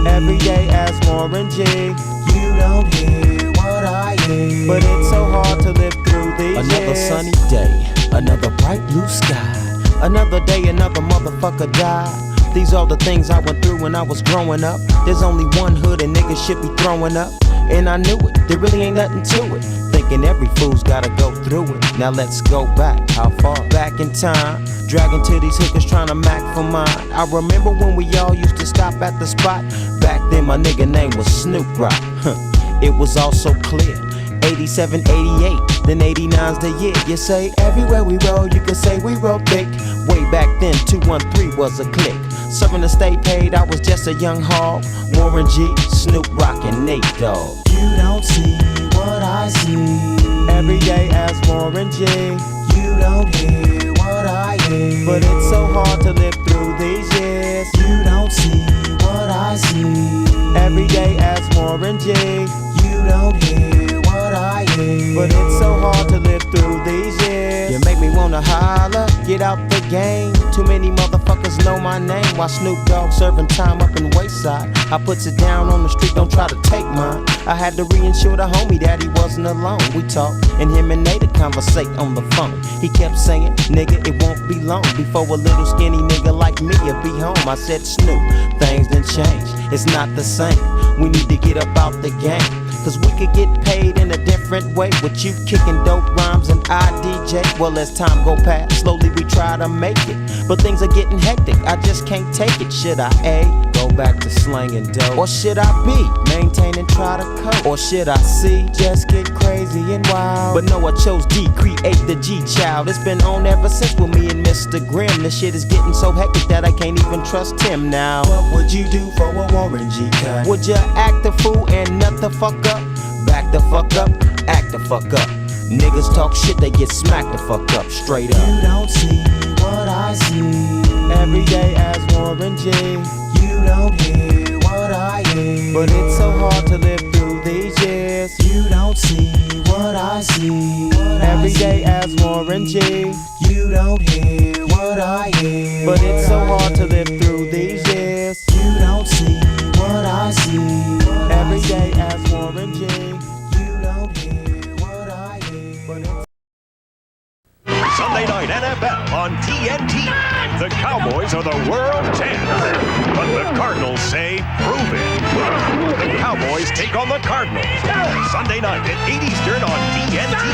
N: Every day as Warren G. You don't hear what I hear. But it's so hard to live through these years. Another sunny day, another bright blue sky. Another day, another motherfucker died. These are the things I went through when I was growing up. There's only one hood and niggas should be throwing up. And I knew it, there really ain't nothing to it. Thinking every fool's gotta go through it. Now let's go back, how far back in time? Dragging to these hookers trying to mac for mine. I remember when we all used to stop at the spot. Back then my nigga name was Snoop Rock. It was all so clear. 87, 88, then 89's the year. You say everywhere we roll, you can say we roll thick. Way back then, 213 was a click. Serving to stay paid, I was just a young hog. Warren G, Snoop Rock, and Nate Dogg. You don't see what I see. Every day as Warren G. You don't hear what I hear. But it's so hard to live through these years. You don't see what I see. Every day as Warren G. You don't hear what I hear. But it's so hard to live through these years. You make me wanna holler, get out the game. Too many motherfuckers know my name. While Snoop Dogg serving time up in Wayside. I puts it down on the street, don't try to take mine. I had to reinsure the homie that he wasn't alone. We talked, and him and Nate conversate on the phone. He kept saying, nigga, it won't be long before a little skinny nigga like me will be home. I said, Snoop, things done changed, it's not the same. We need to get up out the game. Cause we could get paid in a different way. With you kicking dope rhymes and I DJ. Well, as time go past, slowly we try to make it. But things are getting hectic, I just can't take it. Should I A, go back to slanging dope? Or should I B, maintain and try to cope? Or should I C, just get crazy and wild? But no, I chose D, create the G-Child. It's been on ever since with me and Mr. Grimm. This shit is getting so hectic that I can't even trust him now. What would you do for a Warren G cut? Would you act the fool and nut the fuck up? Back the fuck up, act the fuck up. Niggas talk shit, they get smacked the fuck up, straight up.
O: You don't see what I see.
N: Every day as Warren G.
O: You don't hear what I hear.
N: But it's so hard to live through these years.
O: You don't see what I see.
N: Every day as Warren G.
O: You don't hear what I hear.
N: But it's so hard to live through these years.
O: You don't see what I see.
N: Every day as Warren G.
O: You don't hear what I hear. But it's
P: Sunday night NFL on TNT. The Cowboys are the world champs. But the Cardinals say, prove it. The Cowboys take on the Cardinals. Sunday night at 8 Eastern on TNT.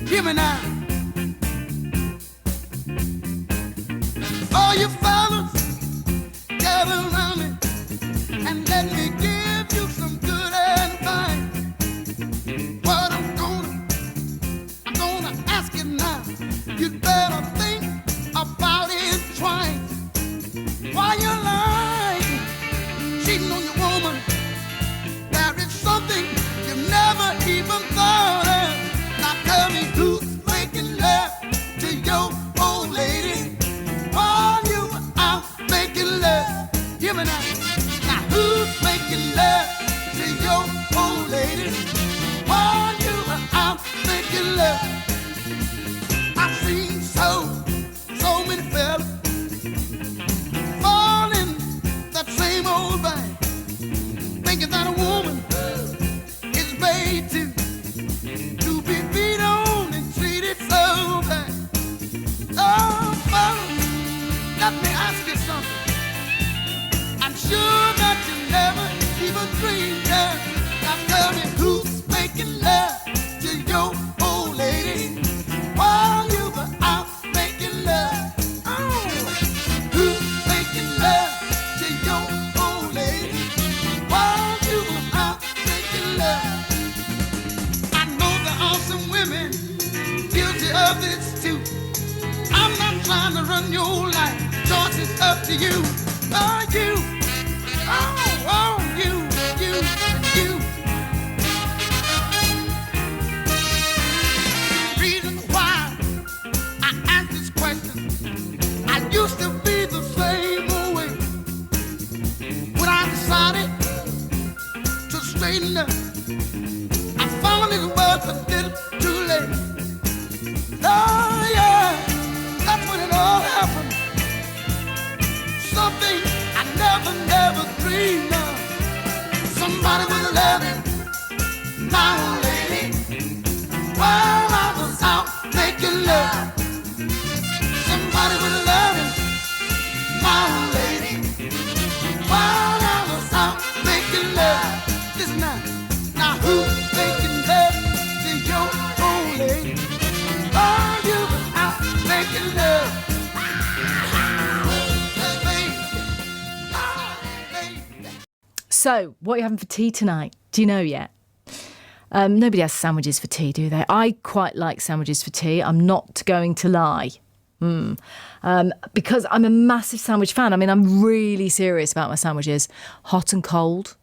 I: Hear me now. All you fellas, gather around me and let me give you some good advice. What I'm gonna ask you now. You'd better think about it twice. While you're lying, cheating on your woman, there is something you never even thought of. Now tell me who's making love to your old lady while you were out making love. Hear me now. Now who's making love to your old lady while you were out making love? I've seen so many fellas fall in that same old thing, thinking that a woman is made to be beat on and treated so bad. Oh, fellas, let me ask you something. I'm sure that you never even dreamed of. Now tell me who's making love to your old lady while you were out making love. Oh, who's making love to your old lady while you were out making love? I know there are some women guilty of this too. I'm not trying to run your life. Choice is up to you. Oh, you. Oh, you. Reason why I ask this question, I used to be the same way. When I decided to straighten up, I found it was a little too late. Oh, yeah, that's when it all happened. Something I never dreamed of. Somebody was loving my old lady while I was out making love. Somebody was loving my old lady while I was out making love. Listen now who's making love to your old lady while you were out making love?
B: So, what are you having for tea tonight? Do you know yet? Nobody has sandwiches for tea, do they? I quite like sandwiches for tea. I'm not going to lie. Because I'm a massive sandwich fan. I mean, I'm really serious about my sandwiches. Hot and cold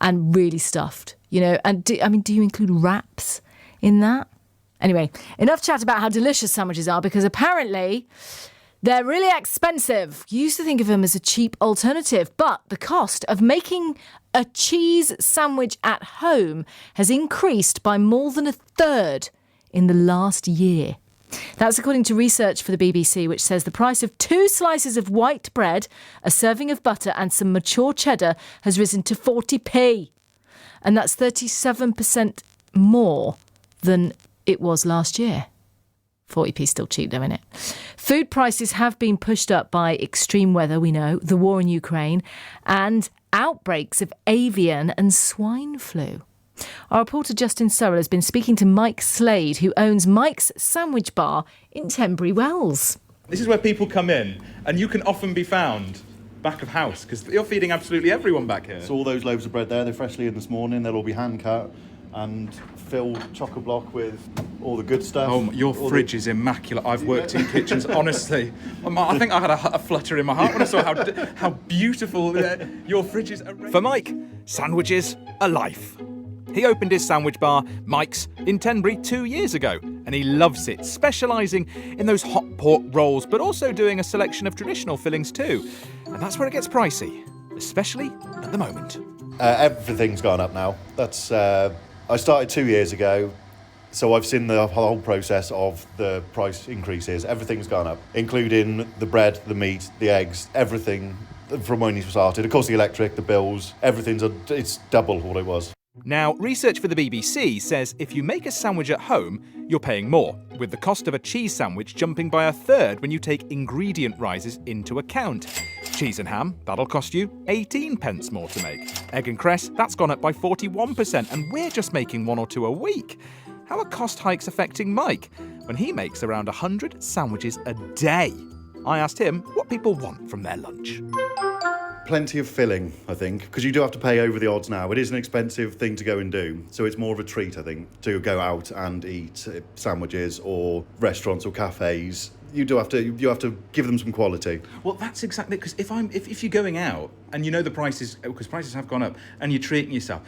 B: and really stuffed, you know. And do you include wraps in that? Anyway, enough chat about how delicious sandwiches are, because apparently they're really expensive. You used to think of them as a cheap alternative, but the cost of making a cheese sandwich at home has increased by more than a third in the last year. That's according to research for the BBC, which says the price of 2 slices of white bread, a serving of butter and some mature cheddar has risen to 40p. And that's 37% more than it was last year. 40p still cheap though, innit? Food prices have been pushed up by extreme weather, we know, the war in Ukraine, and outbreaks of avian and swine flu. Our reporter Justin Searle has been speaking to Mike Slade, who owns Mike's Sandwich Bar in Tenbury Wells.
Q: This is where people come in, and you can often be found back of house, because you're feeding absolutely everyone back here.
R: So all those loaves of bread there, they're freshly in this morning. They'll all be hand cut and filled chock-a-block with all the good stuff.
Q: Oh, your fridge is immaculate. I've worked in kitchens, honestly. I think I had a flutter in my heart when I saw how beautiful your fridge is.
S: For Mike, sandwiches are life. He opened his sandwich bar, Mike's, in Tenbury 2 years ago, and he loves it, specialising in those hot pork rolls, but also doing a selection of traditional fillings too. And that's where it gets pricey, especially at the moment.
R: Everything's gone up now. That's I started 2 years ago, so I've seen the whole process of the price increases. Everything's gone up, including the bread, the meat, the eggs, everything from when you started. Of course, the electric, the bills, it's double what it was.
S: Now, research for the BBC says if you make a sandwich at home, you're paying more, with the cost of a cheese sandwich jumping by a third when you take ingredient rises into account. Cheese and ham, that'll cost you 18 pence more to make. Egg and cress, that's gone up by 41%, and we're just making 1 or 2 a week. How are cost hikes affecting Mike when he makes around 100 sandwiches a day? I asked him what people want from their lunch.
R: Plenty of filling, I think, because you do have to pay over the odds now. It is an expensive thing to go and do, so it's more of a treat, I think, to go out and eat sandwiches or restaurants or cafes. You have to give them some quality.
Q: Well, that's exactly, because if you're going out and you know the prices, because prices have gone up, and you're treating yourself,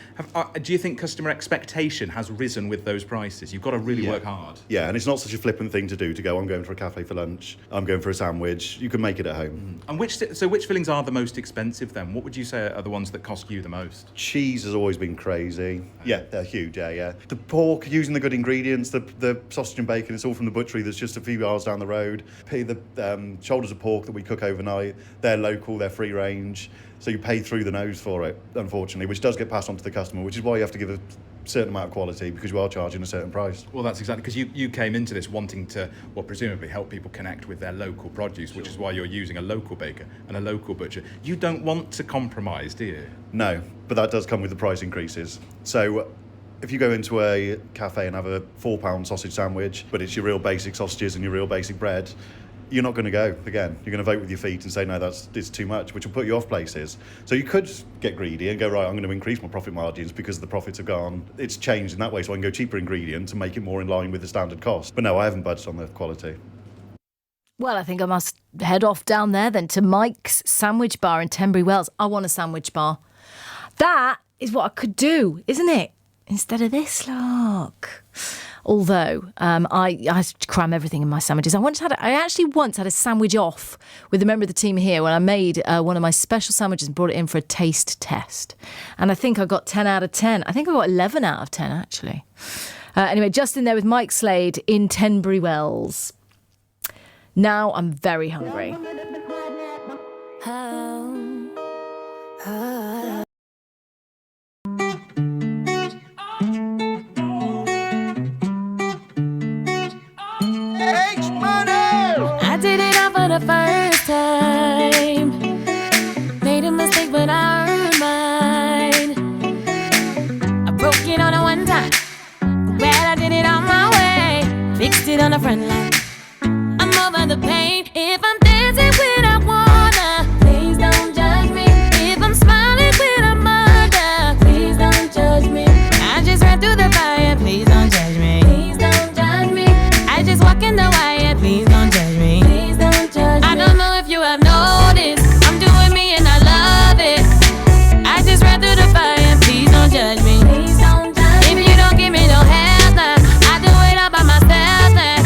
Q: do you think customer expectation has risen with those prices? You've got to really work hard.
R: Yeah, and it's not such a flippant thing to do, to go, I'm going for a cafe for lunch, I'm going for a sandwich. You can make it at home.
Q: And which fillings are the most expensive then? What would you say are the ones that cost you the most?
R: Cheese has always been crazy. Yeah, they're huge, yeah. The pork, using the good ingredients, the sausage and bacon, it's all from the butchery that's just a few miles down the road. The shoulders of pork that we cook overnight, they're local, they're free range, so you pay through the nose for it, unfortunately, which does get passed on to the customer, which is why you have to give a certain amount of quality, because you are charging a certain price.
Q: Well, that's exactly, because you came into this wanting to, well, presumably help people connect with their local produce, which is why you're using a local baker and a local butcher. You don't want to compromise, do you?
R: No, but that does come with the price increases. So if you go into a cafe and have a £4 sausage sandwich, but it's your real basic sausages and your real basic bread, you're not going to go again. You're going to vote with your feet and say, no, it's too much, which will put you off places. So you could get greedy and go, right, I'm going to increase my profit margins because the profits have gone. It's changed in that way, so I can go cheaper ingredients and make it more in line with the standard cost. But no, I haven't budged on the quality.
B: Well, I think I must head off down there then to Mike's Sandwich Bar in Tenbury Wells. I want a sandwich bar. That is what I could do, isn't it? Instead of this, look. Although I cram everything in my sandwiches. I actually once had a sandwich off with a member of the team here when I made one of my special sandwiches and brought it in for a taste test. And I think I got 10 out of 10. I think I got 11 out of 10, actually. Anyway, just in there with Mike Slade in Tenbury Wells. Now I'm very hungry.
L: I did it all for the first time. Made a mistake, but I earned mine. I broke it on a one time. Glad I did it on my way. Fixed it on the front line. I'm over the pain. If I'm dancing when I wanna, please don't judge me. If I'm smiling when I'm under, please don't judge me. I just ran through the fire, please don't judge me. Please don't judge me. I just walk in the wire, please don't judge me. Please don't judge me. I don't know if you have noticed, I'm doing me and I love it. I just ran through the fire, please don't judge me. Please don't judge me. If you don't give me no hands now, I do it all by myself now.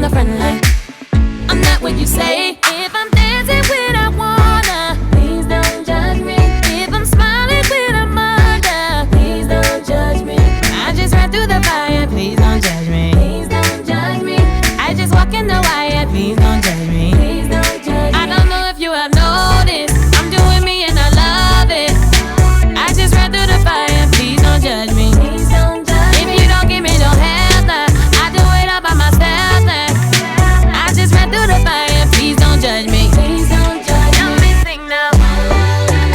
L: on the front line. I'm not what you say. If I'm dancing when I wanna, please don't judge me. If I'm smiling when I'm under, please don't judge me. I just ran through the fire, please don't judge me. Please don't judge me. I just walk in the wire, please don't judge me. Please don't judge me. I don't know if you have noticed, I'm doing me and I love it. I just ran through the fire, please don't judge me. Please don't judge me. If you don't give me no hands now, I do it all by myself now. I just ran through the fire, please don't judge me. Please don't judge me. Help me sing now.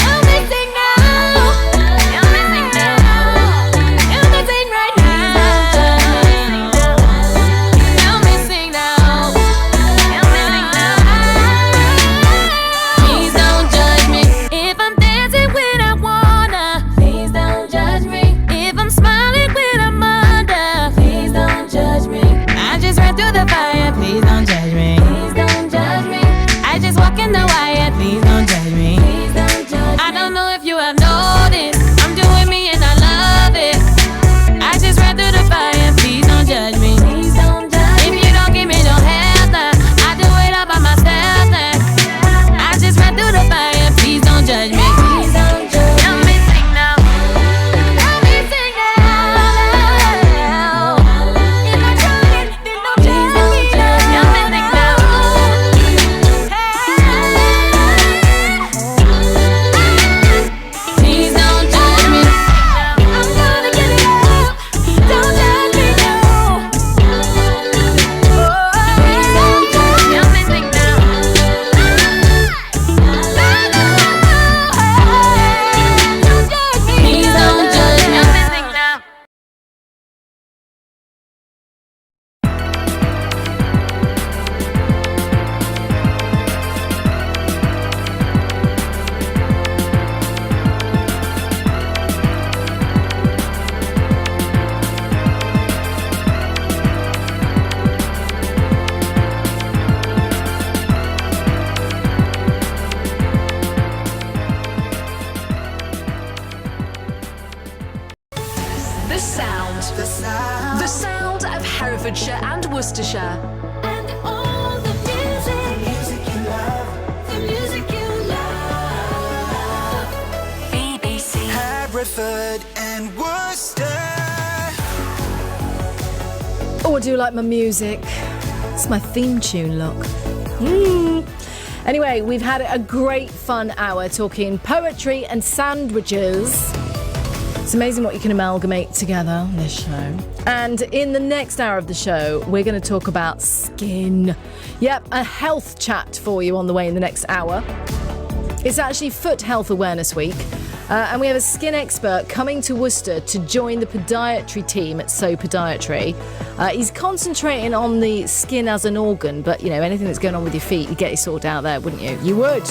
L: Help me sing now. Help me sing now. Help me sing right now. Help me sing now. Help me sing now. Please don't judge me. If I'm dancing when I wanna, please don't judge me. If I'm smiling when I'm under, please don't judge me. I just ran through the fire, please don't judge me. Please don't judge me. I just walk in the wire, please don't judge me. Please don't judge me. I don't know if you have noticed, I'm doing me and I love it. I just ran through the fire, please don't judge me. Please don't judge me. If you don't give me no hands now, I do it all by myself now. I just ran through the fire, please don't judge me. Please don't judge me. Help me sing now. Help me sing now. If I'm trying, then don't judge me now. Help me sing now. Please don't judge me. I'm gonna get it up. Don't judge me now. Please don't judge me. Help me sing now. Don't judge me. Please don't judge me. Help me sing now.
B: The sound of Herefordshire and Worcestershire.
L: And all the music you love, the music you love. BBC.
O: Hereford and Worcester.
B: Oh, I do like my music. It's my theme tune, look. Anyway, we've had a great fun hour talking poetry and sandwiches. It's amazing what you can amalgamate together on this show. And in the next hour of the show, we're going to talk about skin. Yep, a health chat for you on the way in the next hour. It's actually Foot Health Awareness Week. And we have a skin expert coming to Worcester to join the podiatry team at So Podiatry. He's concentrating on the skin as an organ, but, you know, anything that's going on with your feet, you'd get it sorted out there, wouldn't you? You would.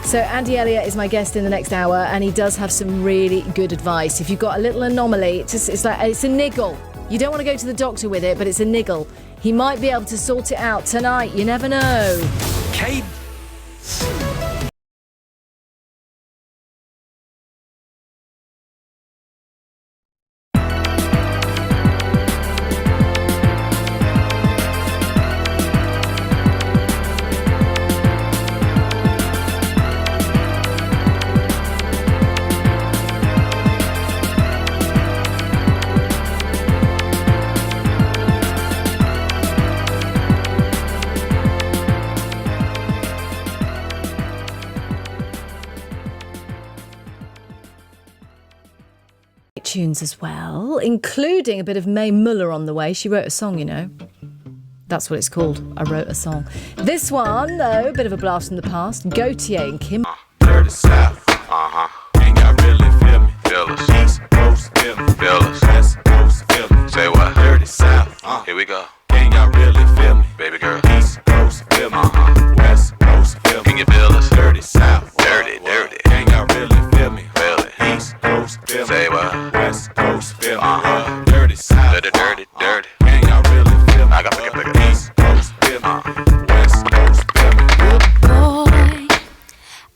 B: So Andy Elliott is my guest in the next hour, and he does have some really good advice. If you've got a little anomaly, it's a niggle. You don't want to go to the doctor with it, but it's a niggle. He might be able to sort it out tonight. You never know.
A: Kate.
B: Tunes as well, including a bit of Mae Muller on the way. She wrote a song, you know. That's what it's called. I wrote a song. This one, though, a bit of a blast from the past. Gautier and Kim.
T: Dirty South, ain't got really feel me. Feel us. East Coast, feel me. Feel us. West Coast, feel me. Say what? Dirty South, here we go. Ain't got really feel me. Baby girl. East Coast, feel me. West Coast, feel me. Can you feel us? Dirty South, dirty, dirty. Ain't got really feel me. Feel it. East Coast, feel me. Say what? West Coast, feel me. Dirty South, dirty, dirty, dirty. Ain't got really feel me. I got pick it. East Coast, feel me. West Coast, feel me.
L: Boy,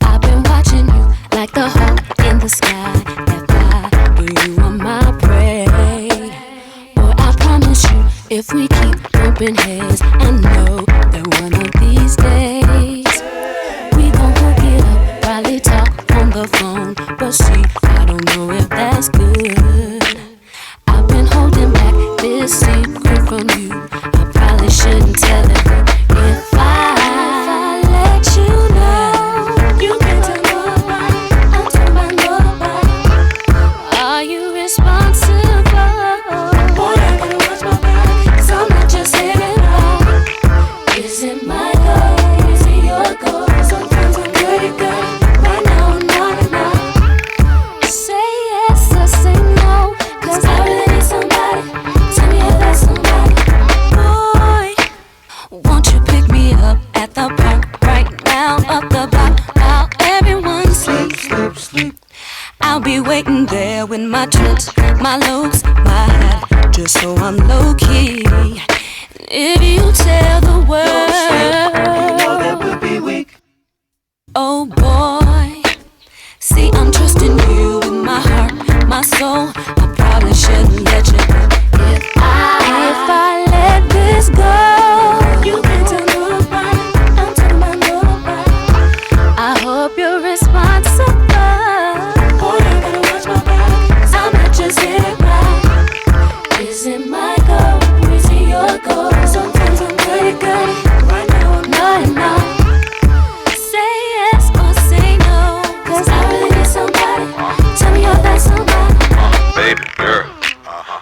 L: I've been watching you like the hawk in the sky. That fly, you are my prey. Boy, I promise you, if we keep bumping heads and know that one of these days we gon' hook it up, probably talk on the phone, but see, I don't know if that's good. I've been holding back this secret from you. I probably shouldn't tell it, but if I let you know, you can tell nobody, I'll tell my nobody. Are you responsible? Boy, I gotta watch my back, 'cause I'm not just saying it. Is it my goal? Is it your goal? Sometimes I'm pretty good, right now I'm not enough. Say yes or say no, 'cause I really need somebody. Tell me if that's somebody. Boy, won't you pick me up at the park right now, up the block while everyone sleeps? I'll be waiting there with my tricks, my looks, my hat, just so I'm low key. If you tell the world, that would be weak. Oh boy, see I'm trusting you with my heart, my soul. I probably shouldn't let you go. If I let this go, you can tell nobody, I'll tell my nobody. I hope you're responsible. Boy, I gotta watch my back, 'cause I'm not just getting by. Is it my goal? Is it your goal? Sometimes I'm pretty good, right now I'm not enough. Say yes or say no, 'cause I really need somebody. Tell me if that's somebody.
T: Baby girl,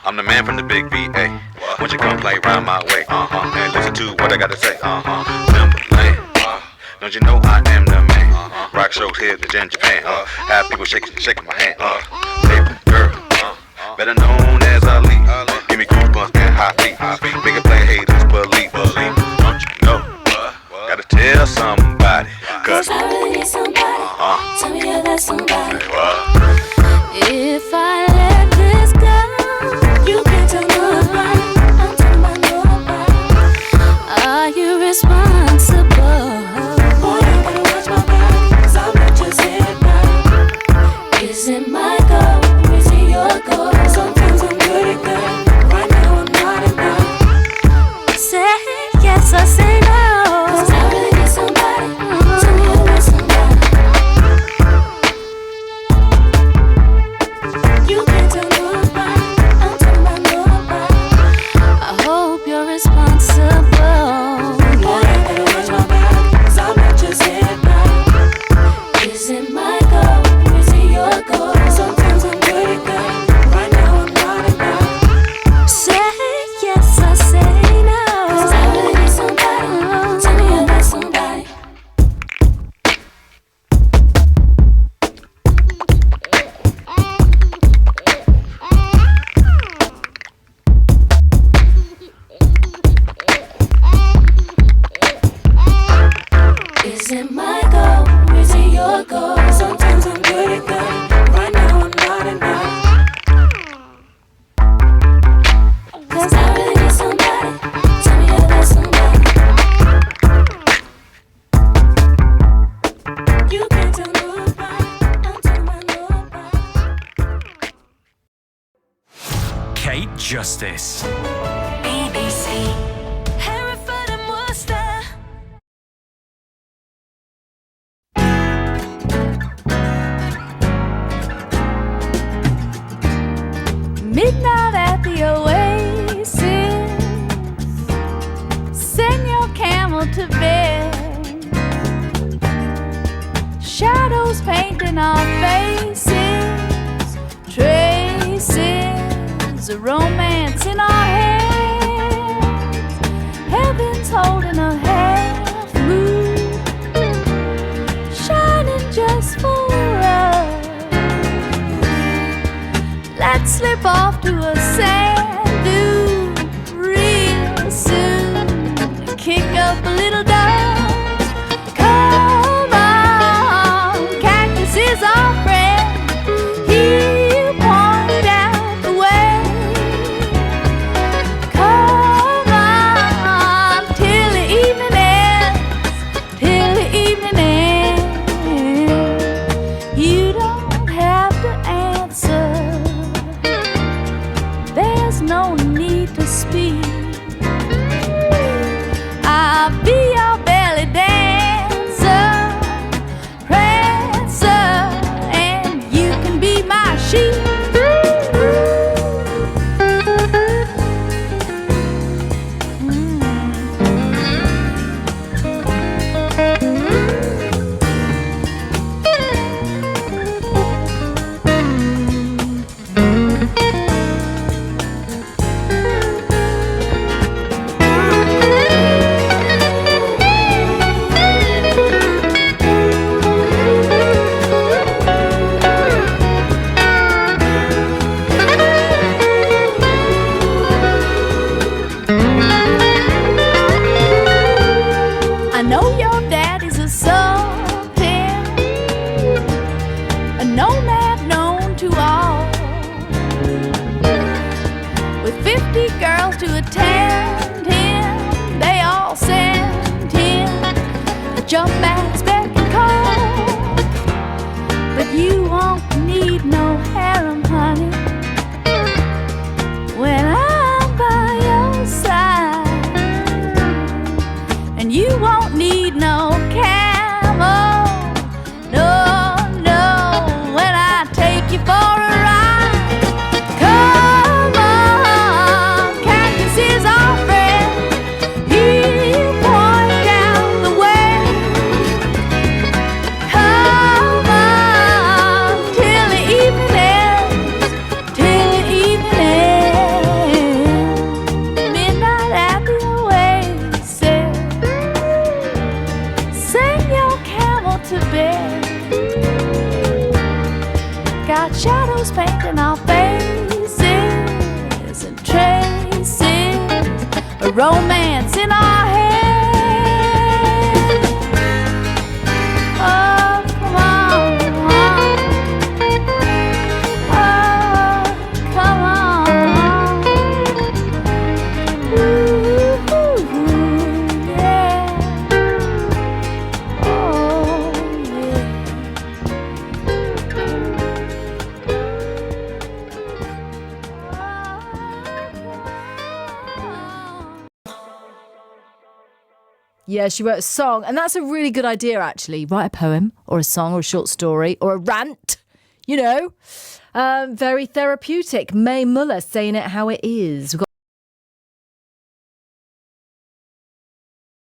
T: I'm the man from the big VA. Won't you come play round my way? And listen to what I gotta say. Timberland, don't you know I am the man? Rock shows here in Japan. Have people shaking my hand. Baby girl, better known as Ali. Give me goosebumps and hot feet. Make it play, haters believe. Don't you know? Gotta tell somebody. 'Cause
L: I really need somebody. Tell me if that's somebody. If I let this go, you can tell nobody, I'll tell my nobody. Are you responsible? Boy, I gotta watch my back, 'cause I'm not just hitting back. Is it my goal? Is it your goal? Sometimes I'm pretty good, right now I'm not enough. Say yes or say no, 'cause I really need somebody. Tell me if that's somebody. You can tell nobody, I'll tell my nobody. I hope you're responsible. Boy, I gotta watch my back, 'cause I'm not just hitting back. Is it my goal? Is it your goal? Sometimes I'm pretty good, right now I'm not enough. Say yes or say no, 'cause I really need somebody. Tell me if that's somebody. Is it my goal? Is it your goal? Sometimes I'm pretty good, right now I'm not enough. 'Cause I really need somebody. Tell me if that's somebody. You can tell nobody, I'll tell my nobody.
A: Kate Justice.
L: BBC. Hereford and Worcester.
U: Midnight at the Oasis. Send your camel to bed. Shadows painting our faces. Traces of romance in our heads. Heaven's holding a half moon, shining just for us. Let's slip off to a sand dune real soon. Kick up a little dust. Come on, cactus is our friend. He'll point out the way. romance in our head. Oh, come on. Oh, come on. Ooh, yeah. Oh, yeah.
B: Yeah, she wrote a song, and that's a really good idea, actually. Write a poem, or a song, or a short story, or a rant, you know. Very therapeutic. Mae Muller saying it how it is. We've got